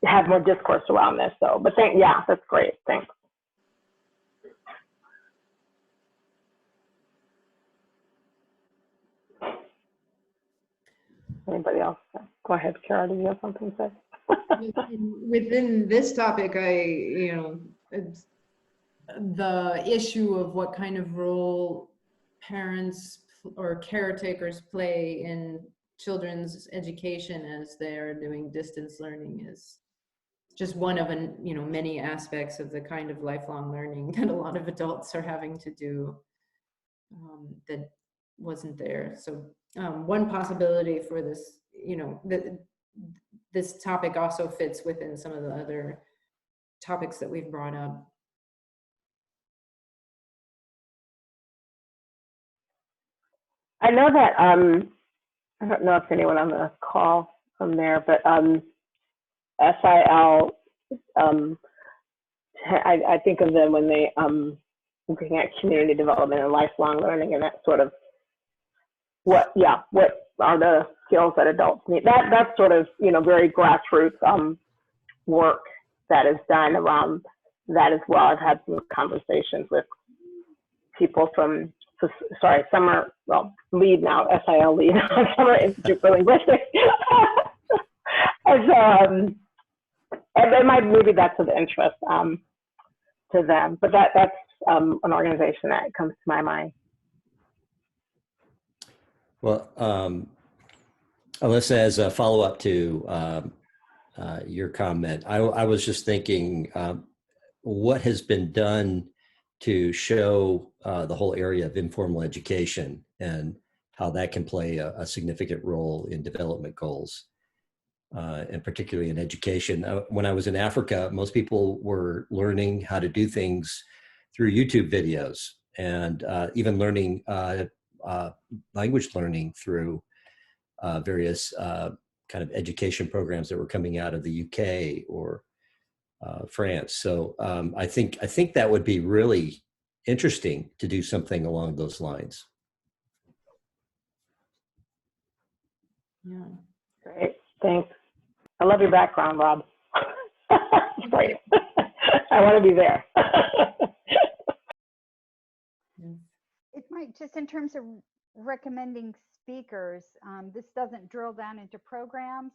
S14: have more discourse around this. So, but that's great. Thanks. Anybody else? Go ahead, Kara. Do you have something to say?
S2: Within this topic, it's the issue of what kind of role parents or caretakers play in children's education as they're doing distance learning is just one of many aspects of the kind of lifelong learning that a lot of adults are having to do that wasn't there. So one possibility for this, this topic also fits within some of the other topics that we've brought up.
S14: I know that, I don't know if anyone on the call from there, but SIL, I think of them when they looking at community development and lifelong learning, and that sort of what are the skills that adults need. That's sort of very grassroots work that is done around that as well. I've had some conversations with people from Summer, lead now, SIL lead, Summer Institute for Linguistics. And so, and maybe that's of interest to them, but that's an organization that comes to my mind.
S5: Well, Alyssa, as a follow-up to your comment, I was just thinking, what has been done to show the whole area of informal education and how that can play a significant role in development goals, and particularly in education. When I was in Africa, most people were learning how to do things through YouTube videos, and even learning language learning through various kind of education programs that were coming out of the UK or France. So I think that would be really interesting to do something along those lines.
S2: Yeah.
S14: Great, thanks. I love your background, Rob. It's great. I want to be there.
S7: It might, just in terms of recommending speakers, this doesn't drill down into programs,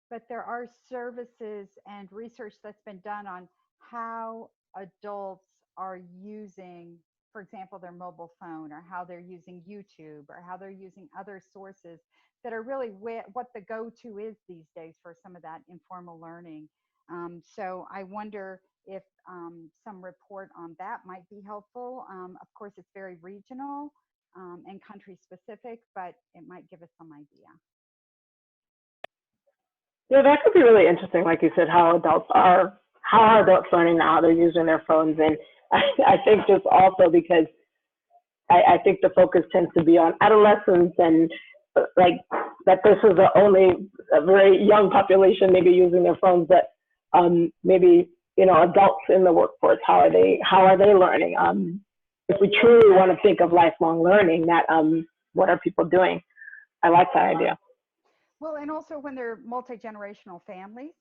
S7: but there are services and research that's been done on how adults are using, for example, their mobile phone, or how they're using YouTube, or how they're using other sources that are really what the go-to is these days for some of that informal learning. So I wonder if some report on that might be helpful. Of course, it's very regional and country specific, but it might give us some idea.
S14: Yeah, that could be really interesting. Like you said, how are adults learning now? They're using their phones, and I think just also because I think the focus tends to be on adolescents, and like that this is the only a very young population maybe using their phones, but maybe adults in the workforce, how are they learning? If we truly want to think of lifelong learning, that what are people doing? I like that idea.
S7: Well, and also when they're multi-generational families,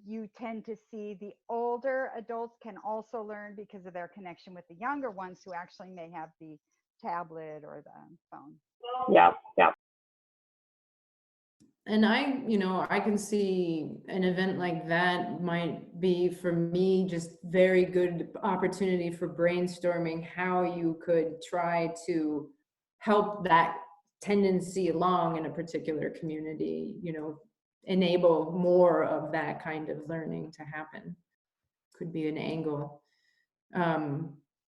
S7: you tend to see the older adults can also learn because of their connection with the younger ones who actually may have the tablet or the phone.
S14: Yeah.
S2: And I can see an event like that might be, for me, just very good opportunity for brainstorming how you could try to help that tendency along in a particular community, enable more of that kind of learning to happen. Could be an angle.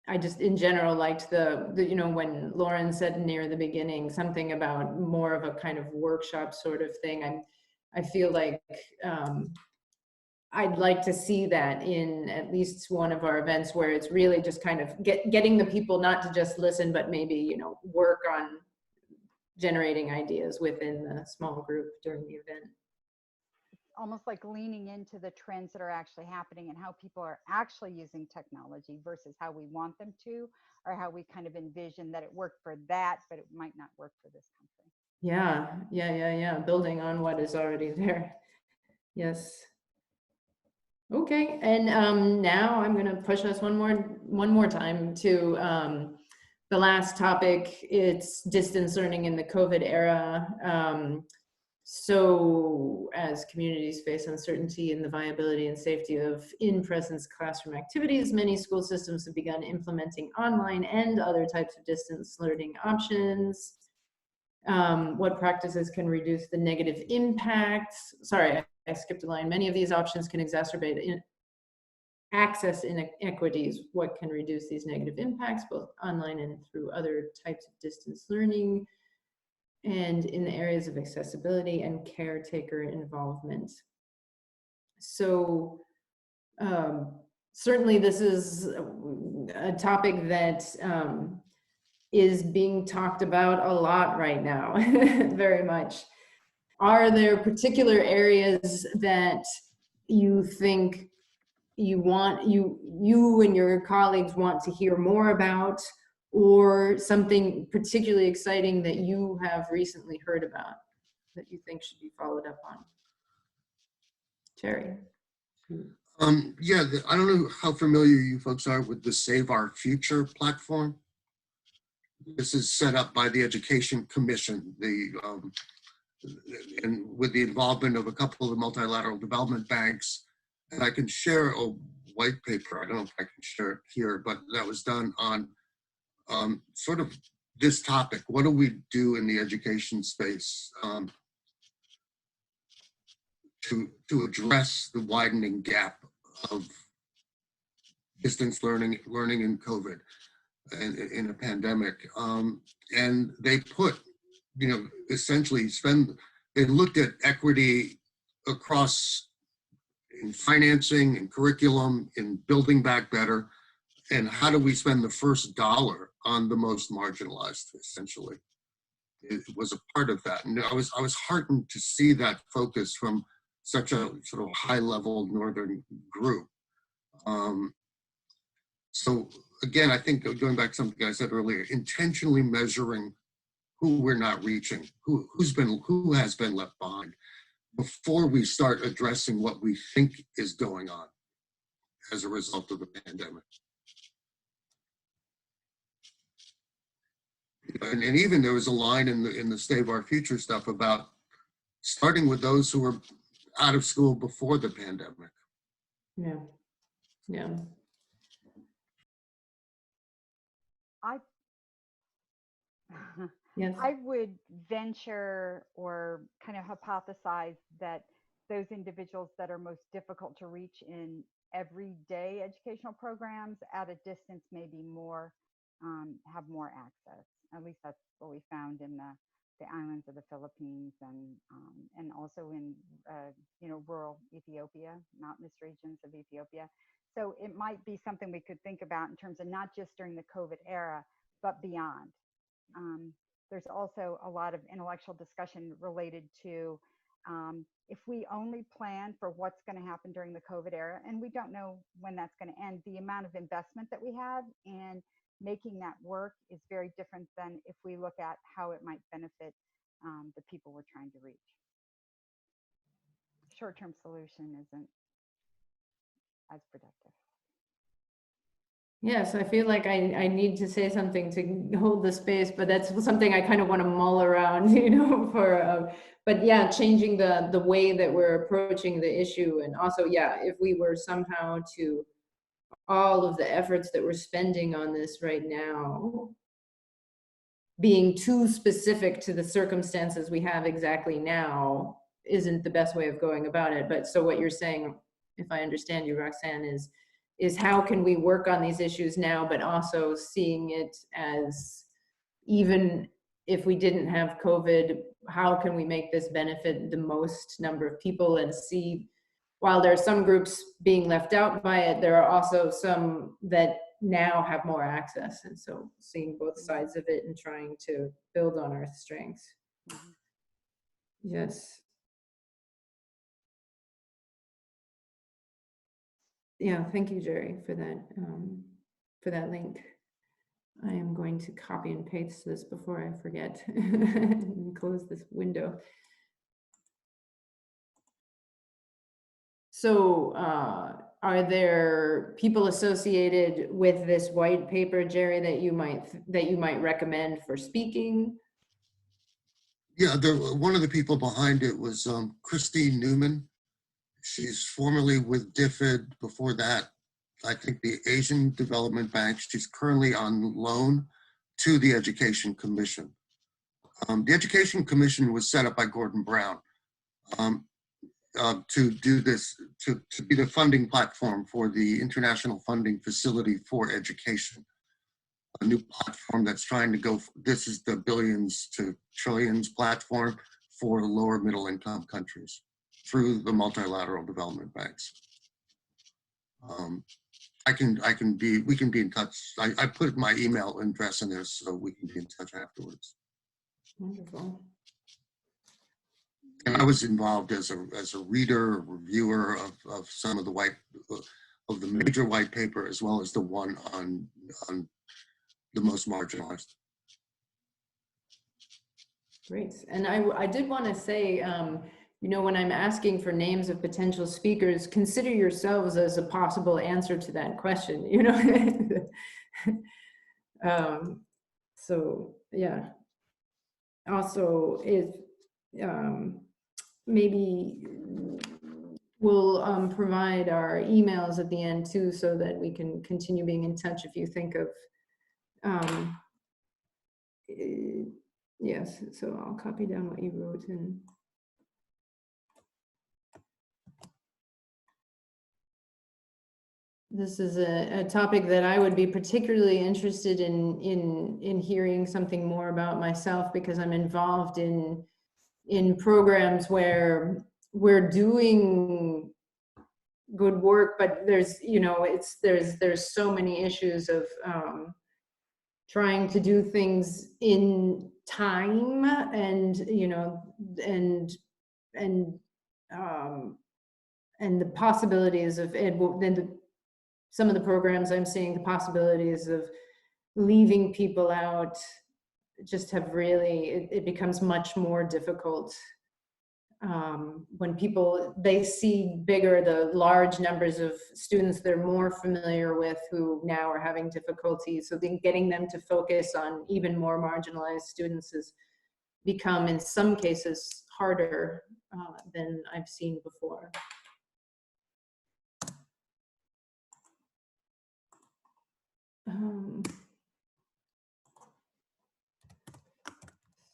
S2: I just in general liked the when Lauren said near the beginning something about more of a kind of workshop sort of thing. I feel like I'd like to see that in at least one of our events, where it's really just kind of getting the people not to just listen, but maybe, you know, work on generating ideas within the small group during the event.
S7: Almost like leaning into the trends that are actually happening and how people are actually using technology versus how we want them to, or how we kind of envision that it worked for that, but it might not work for this country.
S2: Yeah. Building on what is already there. Yes. Okay, and now I'm going to push us one more time to the last topic. It's distance learning in the COVID era. So as communities face uncertainty in the viability and safety of in-presence classroom activities, many school systems have begun implementing online and other types of distance learning options. What practices can reduce the negative impacts? Sorry, I skipped a line. Many of these options can exacerbate access inequities. What can reduce these negative impacts, both online and through other types of distance learning, and in the areas of accessibility and caretaker involvement. So certainly this is a topic that is being talked about a lot right now, very much. Are there particular areas that you think you and your colleagues want to hear more about, or something particularly exciting that you have recently heard about that you think should be followed up on? Terry.
S3: Yeah, I don't know how familiar you folks are with the Save Our Future platform. This is set up by the Education Commission, and with the involvement of a couple of the multilateral development banks. And I can share a white paper. I don't know if I can share it here, but that was done on sort of this topic. What do we do in the education space to address the widening gap of distance learning in COVID and in a pandemic? And they put, you know, essentially they looked at equity across in financing, in curriculum, in building back better, and how do we spend the first dollar on the most marginalized, essentially. It was a part of that. And I was heartened to see that focus from such a sort of high-level Northern group. So again, I think going back to something I said earlier, intentionally measuring who we're not reaching, who has been left behind, before we start addressing what we think is going on as a result of the pandemic. And even there was a line in the Save Our Future stuff about starting with those who were out of school before the pandemic.
S2: Yeah. Yes.
S7: I would venture or kind of hypothesize that those individuals that are most difficult to reach in everyday educational programs at a distance maybe more have more access. At least that's what we found in the islands of the Philippines and also in rural Ethiopia, mountainous regions of Ethiopia. So it might be something we could think about in terms of not just during the COVID era, but beyond. There's also a lot of intellectual discussion related to if we only plan for what's going to happen during the COVID era, and we don't know when that's going to end, the amount of investment that we have in making that work is very different than if we look at how it might benefit the people we're trying to reach. Short-term solution isn't as productive.
S2: Yes, I feel like I need to say something to hold the space, but that's something I kind of want to mull around, but yeah, changing the way that we're approaching the issue. And also, yeah, if we were somehow to all of the efforts that we're spending on this right now being too specific to the circumstances we have exactly now isn't the best way of going about it. But so what you're saying, if I understand you, Roxanne, is how can we work on these issues now, but also seeing it as, even if we didn't have COVID, how can we make this benefit the most number of people, and see while there are some groups being left out by it, there are also some that now have more access. And so seeing both sides of it and trying to build on our strengths. Yes. Yeah, thank you, Jerry, for that link. I am going to copy and paste this before I forget and close this window. So are there people associated with this white paper, Jerry, that you might recommend for speaking?
S3: Yeah, one of the people behind it was Christine Newman. She's formerly with DFID. Before that, I think the Asian Development Bank. She's currently on loan to the Education Commission. The Education Commission was set up by Gordon Brown to do this, to be the funding platform for the International Funding Facility for Education, a new platform that's trying to go, this is the billions to trillions platform for lower middle income countries through the multilateral development banks. we can be in touch. I put my email address in there so we can be in touch afterwards.
S2: Wonderful.
S3: And I was involved as a reader, reviewer of some of the major white paper, as well as the one on the most marginalized.
S2: Great. And I did want to say, you know, when I'm asking for names of potential speakers, consider yourselves as a possible answer to that question, you know. So yeah. Also, if maybe we'll provide our emails at the end too, so that we can continue being in touch if you think of yes, so I'll copy down what you wrote. And this is a topic that I would be particularly interested in hearing something more about myself, because I'm involved in programs where we're doing good work, but there's, you know, there's so many issues of trying to do things in time, and you know, and the possibilities of some of the programs I'm seeing, the possibilities of leaving people out just have really, it becomes much more difficult when they see the large numbers of students they're more familiar with who now are having difficulties. So then getting them to focus on even more marginalized students has become, in some cases, harder than I've seen before.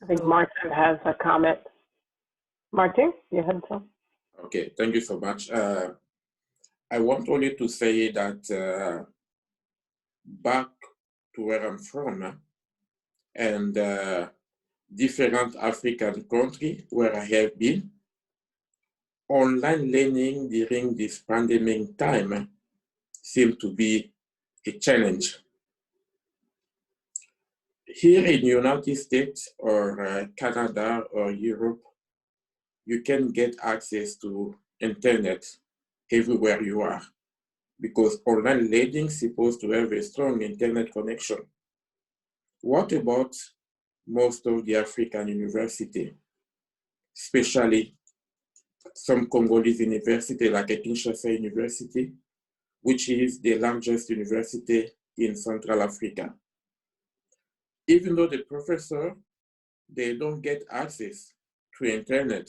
S14: I think Martin has a comment. Martin, you had some?
S13: Okay, thank you so much. I want only to say that back to where I'm from, and different African countries where I have been, online learning during this pandemic time seems to be a challenge. Here in the United States or Canada or Europe, you can get access to internet everywhere you are, because online learning is supposed to have a strong internet connection. What about most of the African universities, especially some Congolese university like Kinshasa University, which is the largest university in Central Africa? Even though the professor, they don't get access to internet.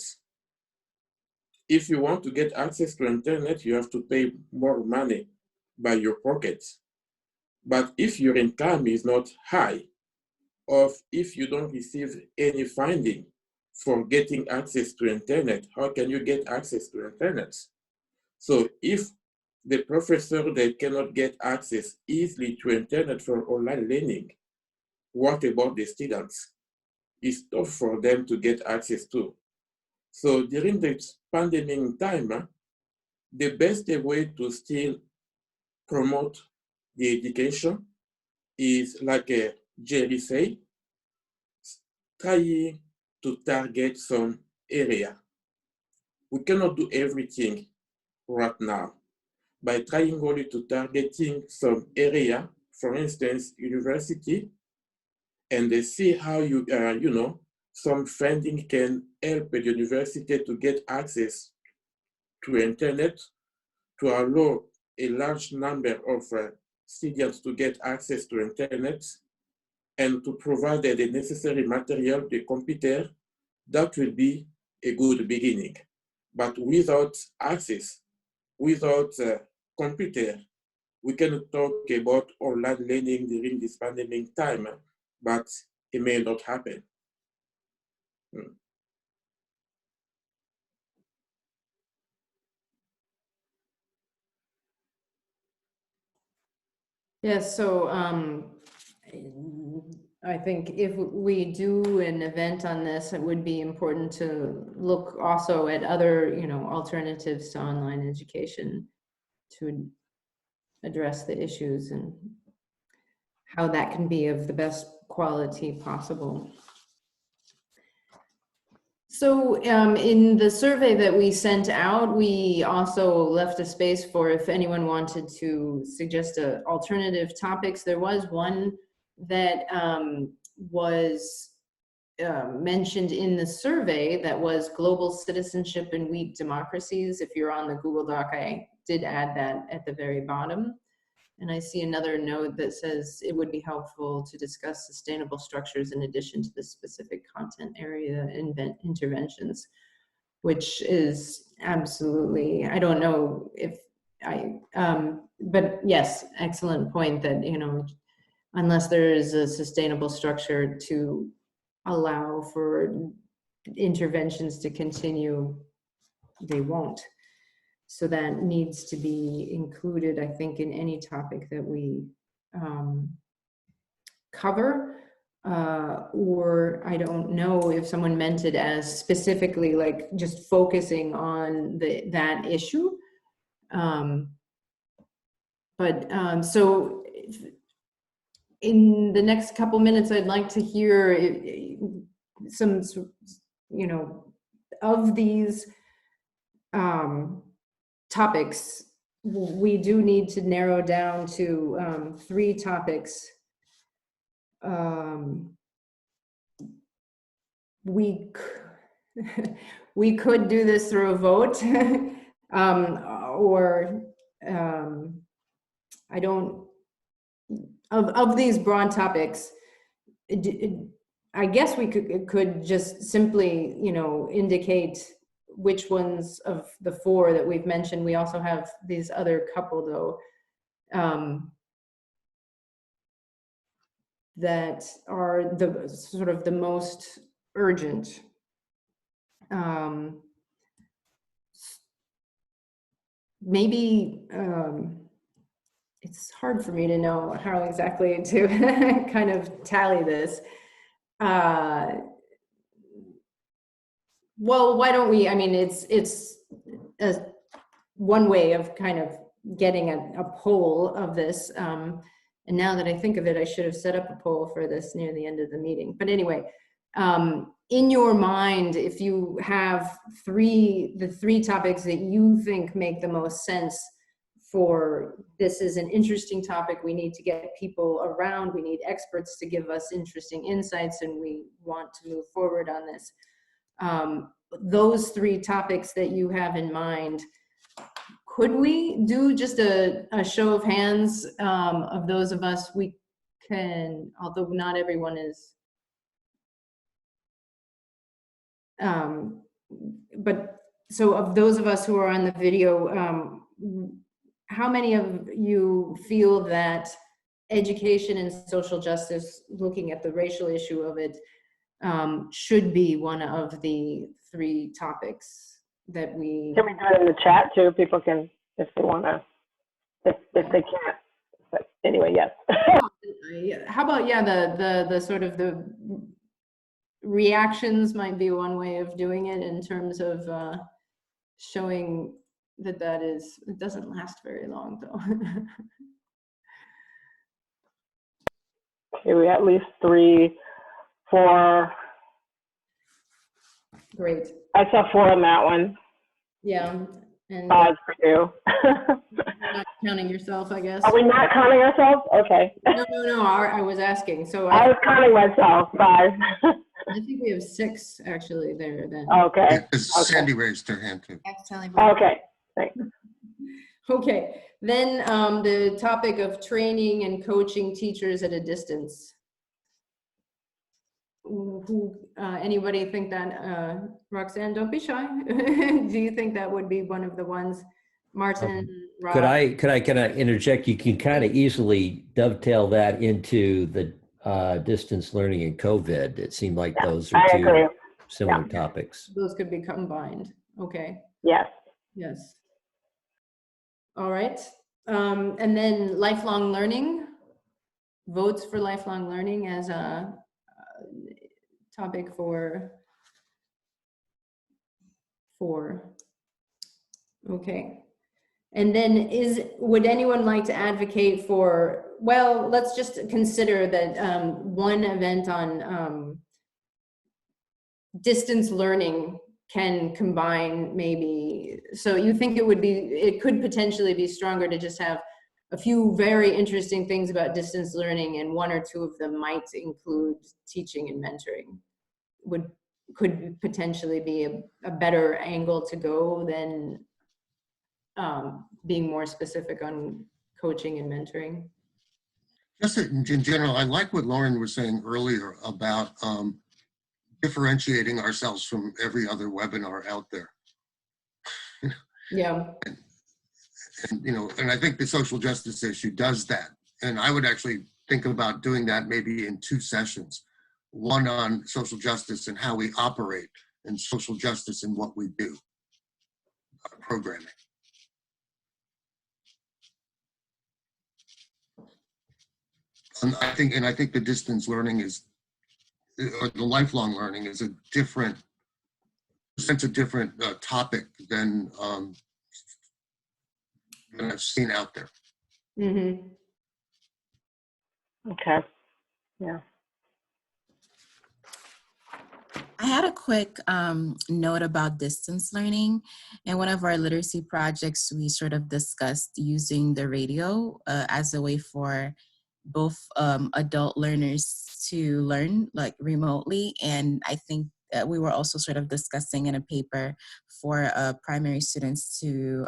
S13: If you want to get access to internet, you have to pay more money by your pocket. But if your income is not high, or if you don't receive any funding for getting access to internet, how can you get access to internet? So if the professor, they cannot get access easily to internet for online learning, what about the students? It's tough for them to get access to. So during the pandemic time, the best way to still promote the education is, like Jerry said, trying to target some area. We cannot do everything right now. By trying only to targeting some area, for instance, university, and they see how you know, some funding can help the university to get access to internet, to allow a large number of students to get access to internet, and to provide the necessary material, the computer. That will be a good beginning. But without access, without computer, we can talk about online learning during this pandemic time, but it may not happen.
S2: Yes, so I think if we do an event on this, it would be important to look also at other, you know, alternatives to online education to address the issues and how that can be of the best quality possible. So in the survey that we sent out, we also left a space for if anyone wanted to suggest alternative topics. There was one that was mentioned in the survey that was global citizenship and weak democracies. If you're on the Google Doc, I did add that at the very bottom. And I see another note that says it would be helpful to discuss sustainable structures in addition to the specific content area interventions, which is absolutely, I don't know if but yes, excellent point that, you know, unless there is a sustainable structure to allow for interventions to continue, they won't. So that needs to be included, I think, in any topic that we cover. Or I don't know if someone meant it as specifically like just focusing on that issue. So in the next couple minutes, I'd like to hear some, you know, of these topics. We do need to narrow down to 3 topics. We could do this through a vote, or I don't, of these broad topics, I guess we could just simply, you know, indicate which ones of the 4 that we've mentioned. We also have these other couple though, that are the sort of the most urgent. Maybe it's hard for me to know how exactly to kind of tally this. Well, why don't we, I mean, it's one way of kind of getting a poll of this. And now that I think of it, I should have set up a poll for this near the end of the meeting. But anyway, in your mind, if you have the 3 topics that you think make the most sense for this is an interesting topic, we need to get people around, we need experts to give us interesting insights, and we want to move forward on this. Those 3 topics that you have in mind, could we do just a show of hands of those of us? We can, although not everyone is, but so of those of us who are on the video, how many of you feel that education and social justice, looking at the racial issue of it, should be one of the 3 topics that we...
S14: Can we do it in the chat too? People can, if they want to, if they can't. But anyway, yes.
S2: How about, yeah, the sort of the reactions might be one way of doing it in terms of showing that is, it doesn't last very long though.
S14: Okay, we at least 3, 4.
S2: Great.
S14: I saw 4 on that one.
S2: Yeah. And
S14: 5 for you.
S2: not counting yourself, I guess.
S14: Are we not counting ourselves? Okay.
S2: No. I was asking. So
S14: I was counting myself. 5.
S2: I think we have 6 actually there then.
S14: Okay.
S3: Yeah, 'cause Sandy raised her hand too.
S14: Okay. Thanks.
S2: Okay. Then the topic of training and coaching teachers at a distance. Anybody think that, Roxanne, don't be shy. Do you think that would be one of the ones? Martin, Rob?
S5: Could I interject? You can kind of easily dovetail that into the distance learning and COVID. It seemed like those are 2 similar topics.
S2: Those could be combined. Okay.
S14: Yes.
S2: Yes. All right. And then lifelong learning, votes for lifelong learning as a topic for 4. Okay. And then would anyone like to advocate for, well, let's just consider that one event on distance learning can combine maybe, so you think it could potentially be stronger to just have a few very interesting things about distance learning, and 1 or 2 of them might include teaching and mentoring. Could potentially be a better angle to go than being more specific on coaching and mentoring.
S3: Just in general, I like what Lauren was saying earlier about differentiating ourselves from every other webinar out there.
S2: Yeah.
S3: And I think the social justice issue does that. And I would actually think about doing that maybe in 2 sessions. One on social justice and how we operate, and social justice and what we do, programming. And I think the distance learning or the lifelong learning is a different topic than I've seen out there.
S2: Mm-hmm.
S14: Okay. Yeah.
S12: I had a quick note about distance learning. In one of our literacy projects, we sort of discussed using the radio as a way for both adult learners to learn like remotely. And I think that we were also sort of discussing in a paper for primary students to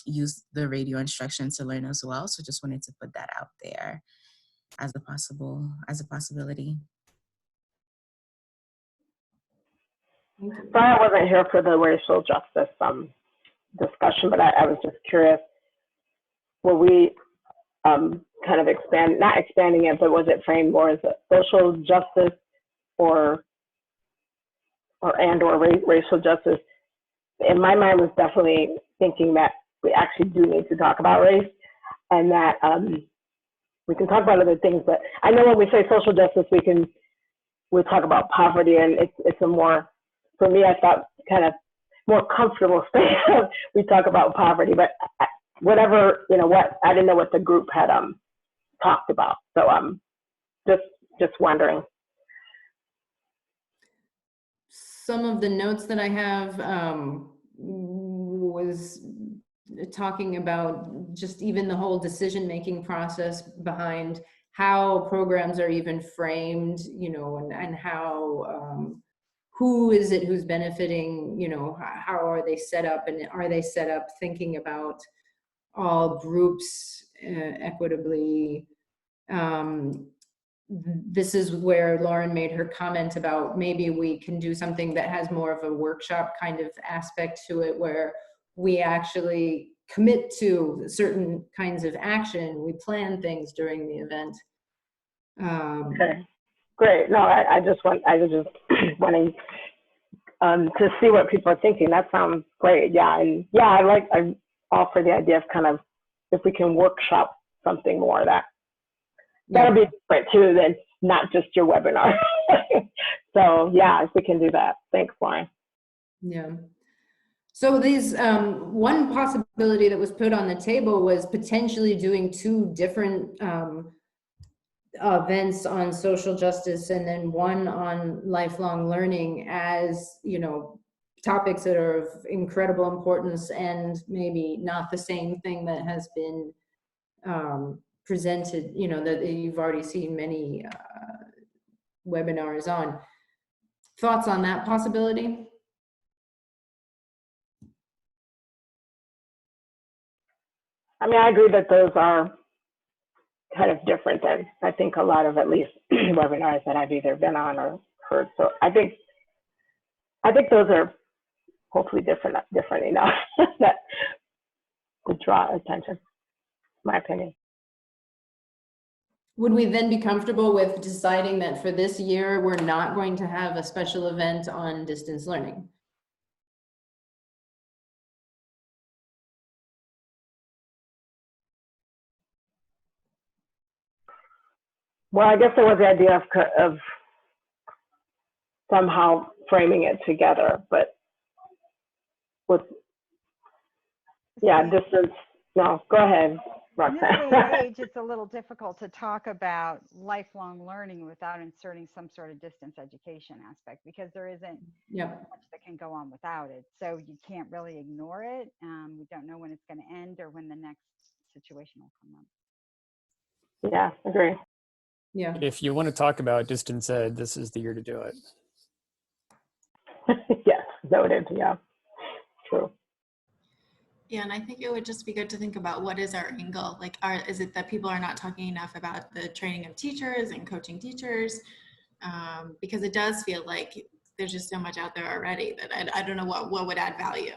S12: use the radio instruction to learn as well. So just wanted to put that out there as a possibility.
S14: Sorry I wasn't here for the racial justice discussion, but I was just curious, were we kind of not expanding it, but was it framed more as a social justice or racial justice? In my mind was definitely thinking that we actually do need to talk about race, and that we can talk about other things, but I know when we say social justice, we talk about poverty, and it's a more, for me, I thought kind of more comfortable space. We talk about poverty, but whatever, I didn't know what the group had talked about. So just wondering.
S2: Some of the notes that I have was talking about just even the whole decision-making process behind how programs are even framed, and how, who is it who's benefiting, how are they set up, and are they set up thinking about all groups equitably? This is where Lauren made her comment about maybe we can do something that has more of a workshop kind of aspect to it, where we actually commit to certain kinds of action. We plan things during the event.
S14: Okay, great. No, I was just wanting to see what people are thinking. That sounds great. Yeah, and yeah, I'm all for the idea of kind of, if we can workshop something more, that'll be different too than not just your webinar. So yeah, if we can do that. Thanks, Lauren.
S2: Yeah. So these, one possibility that was put on the table was potentially doing 2 different events on social justice and then one on lifelong learning as, you know, topics that are of incredible importance and maybe not the same thing that has been presented, you know, that you've already seen many webinars on. Thoughts on that possibility?
S14: I mean, I agree that those are kind of different than I think a lot of at least webinars that I've either been on or heard. So I think those are hopefully different enough that to draw attention, my opinion.
S2: Would we then be comfortable with deciding that for this year, we're not going to have a special event on distance learning?
S14: Well, I guess there was the idea of somehow framing it together, but with, yeah, distance, no, go ahead,
S7: In this
S14: Roxanne.
S7: day and age, it's a little difficult to talk about lifelong learning without inserting some sort of distance education aspect, because there isn't much that can go on without it. So you can't really ignore it. We don't know when it's going to end or when the next situation will come up.
S14: Yeah, agree.
S2: Yeah.
S4: If you want to talk about distance ed, this is the year to do it.
S14: Yes, noted, yeah, true.
S6: Yeah, and I think it would just be good to think about what is our angle. Like, is it that people are not talking enough about the training of teachers and coaching teachers? Because it does feel like there's just so much out there already that I don't know what would add value.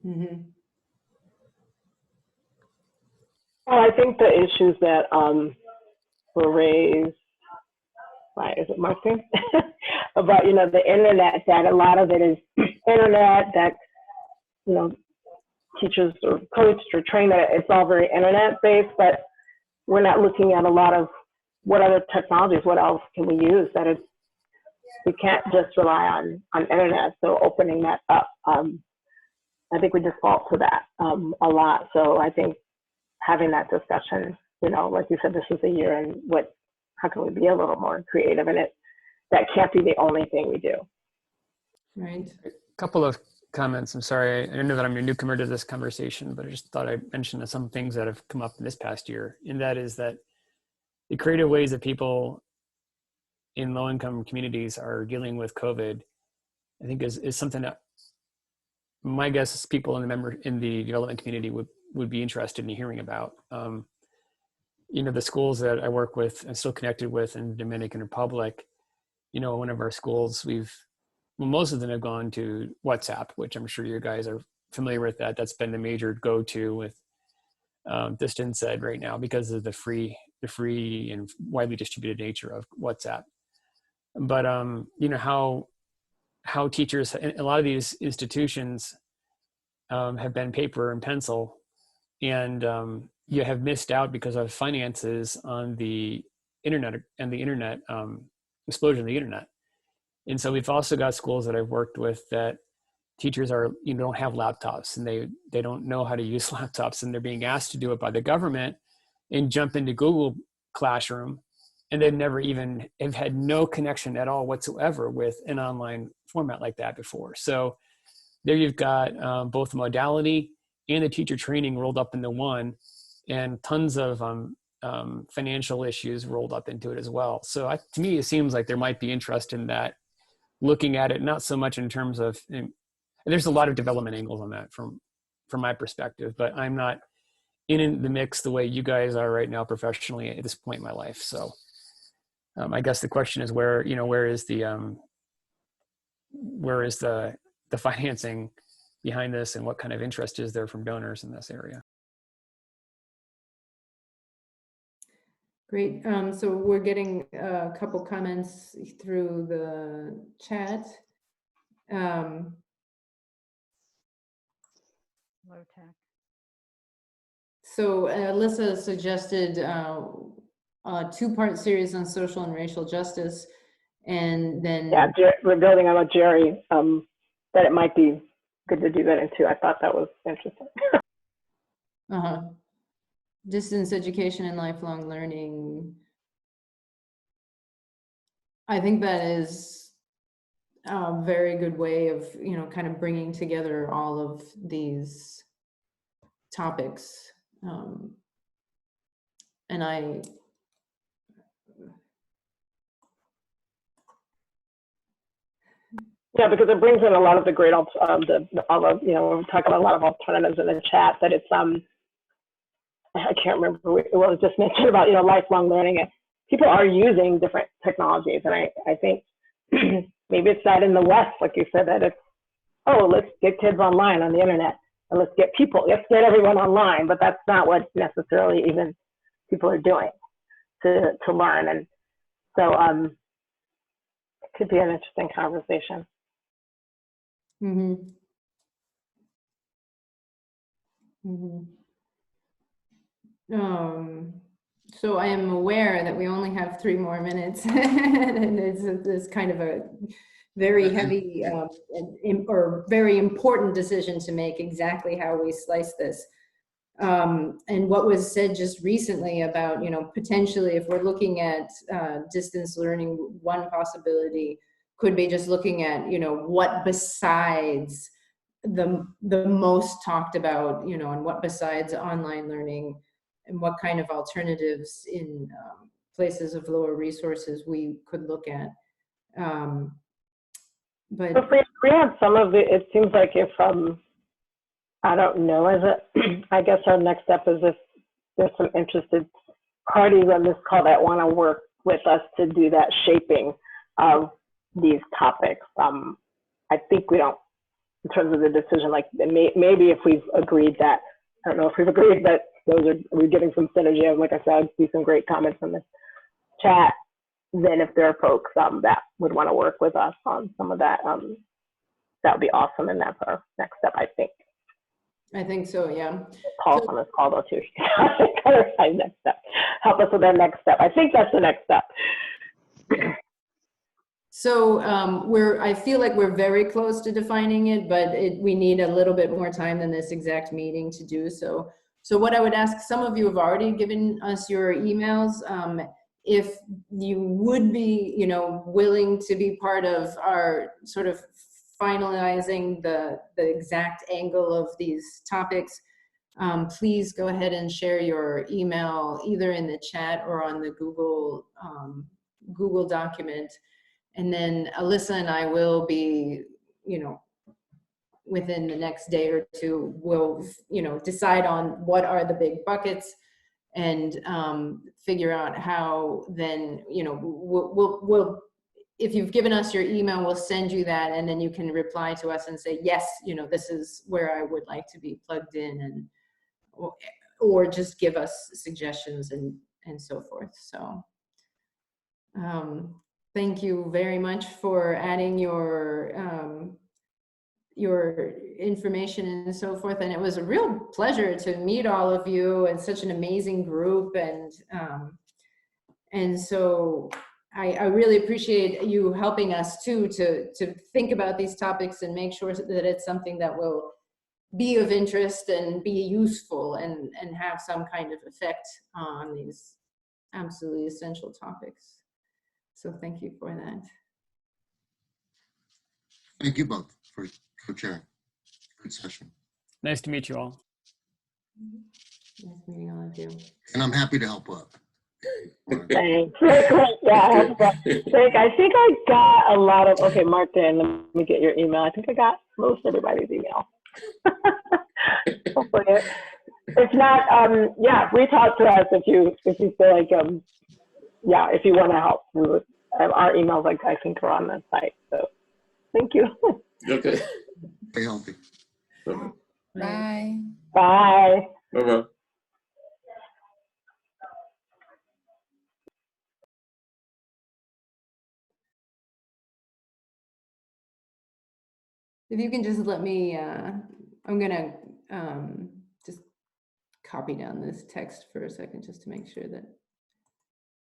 S2: Mm-hmm.
S14: Well, I think the issues that were raised by, is it Martin? About, you know, the internet, that a lot of it is internet, that, you know, teachers or coached or trained that it's all very internet based, but we're not looking at a lot of what other technologies, what else can we use that is, we can't just rely on internet. So opening that up, I think we default to that a lot. So I think having that discussion, you know, like you said, this is a year and how can we be a little more creative in it? That can't be the only thing we do.
S2: Right.
S4: A couple of comments. I'm sorry, I know that I'm a newcomer to this conversation, but I just thought I'd mention some things that have come up in this past year. And that is that the creative ways that people in low-income communities are dealing with COVID, I think is something that my guess is people in the development community would be interested in hearing about. You know, the schools that I work with and still connected with in the Dominican Republic, you know, one of our schools, most of them have gone to WhatsApp, which I'm sure you guys are familiar with that. That's been the major go-to with distance ed right now because of the free and widely distributed nature of WhatsApp. But you know, how teachers, a lot of these institutions have been paper and pencil, and you have missed out because of finances on the internet and the internet explosion of the internet. And so we've also got schools that I've worked with that teachers don't have laptops and they don't know how to use laptops, and they're being asked to do it by the government and jump into Google Classroom, and they've never even have had no connection at all whatsoever with an online format like that before. So there you've got both the modality and the teacher training rolled up into one, and tons of financial issues rolled up into it as well. So to me, it seems like there might be interest in that, looking at it not so much in terms of, and there's a lot of development angles on that from my perspective, but I'm not in the mix the way you guys are right now professionally at this point in my life. So I guess the question is where is the financing behind this, and what kind of interest is there from donors in this area?
S2: Great. So we're getting a couple comments through the chat.
S7: Low tech.
S2: So Alyssa suggested a 2-part series on social and racial justice, and then
S14: yeah, we're building on what Jerry that it might be good to do that into. I thought that was interesting.
S2: Distance education and lifelong learning. I think that is a very good way of, kind of bringing together all of these topics. And
S14: yeah, because it brings in a lot of the great, we're talking about a lot of alternatives in the chat, that it's, I can't remember, well, it was just mentioned about, lifelong learning, and people are using different technologies. And I think maybe it's not in the West, like you said, that it's, oh, let's get kids online on the internet, and let's get everyone online, but that's not what necessarily even people are doing to learn. And so it could be an interesting conversation.
S2: So I am aware that we only have 3 more minutes, and it's kind of a very heavy or very important decision to make, exactly how we slice this. And what was said just recently about, potentially if we're looking at distance learning, one possibility could be just looking at, what besides the most talked about, and what besides online learning, and what kind of alternatives in places of lower resources we could look at. But
S14: if we agree on some of it seems like if, I don't know, I guess our next step is if there's some interested parties on this call that want to work with us to do that shaping of these topics. I think we don't, in terms of the decision, like maybe if we've agreed that, I don't know if we've agreed that we're getting some synergy, and like I said, I see some great comments from this chat, then if there are folks that would want to work with us on some of that, that would be awesome, and that's our next step, I think.
S2: I think so, yeah.
S14: Paul's on this call though too. Next step. Help us with our next step. I think that's the next step.
S2: So I feel like we're very close to defining it, but we need a little bit more time than this exact meeting to do so. So what I would ask, some of you have already given us your emails. If you would be, willing to be part of our sort of finalizing the exact angle of these topics, please go ahead and share your email either in the chat or on the Google document. And then Alyssa and I will be, within the next day or two, we'll, decide on what are the big buckets, and figure out how then, we'll if you've given us your email, we'll send you that, and then you can reply to us and say, yes, this is where I would like to be plugged in, and or just give us suggestions and so forth. So thank you very much for adding your information and so forth. And it was a real pleasure to meet all of you, and such an amazing group. And so I really appreciate you helping us too to think about these topics and make sure that it's something that will be of interest and be useful and have some kind of effect on these absolutely essential topics. So thank you for that.
S3: Thank you both for sharing. Good session.
S4: Nice to meet you all.
S2: Nice meeting all of you.
S3: And I'm happy to help out.
S14: Thanks. Yeah, I think I got a lot of, okay, Martin, let me get your email. I think I got most everybody's email. Hopefully. If not, yeah, reach out to us if you feel like, yeah, if you want to help. Our emails, like, I think, are on the site. So thank you.
S13: Okay.
S3: Stay healthy.
S12: Bye.
S14: Bye.
S13: Bye-bye.
S2: If you can just let me, I'm gonna just copy down this text for a second just to make sure that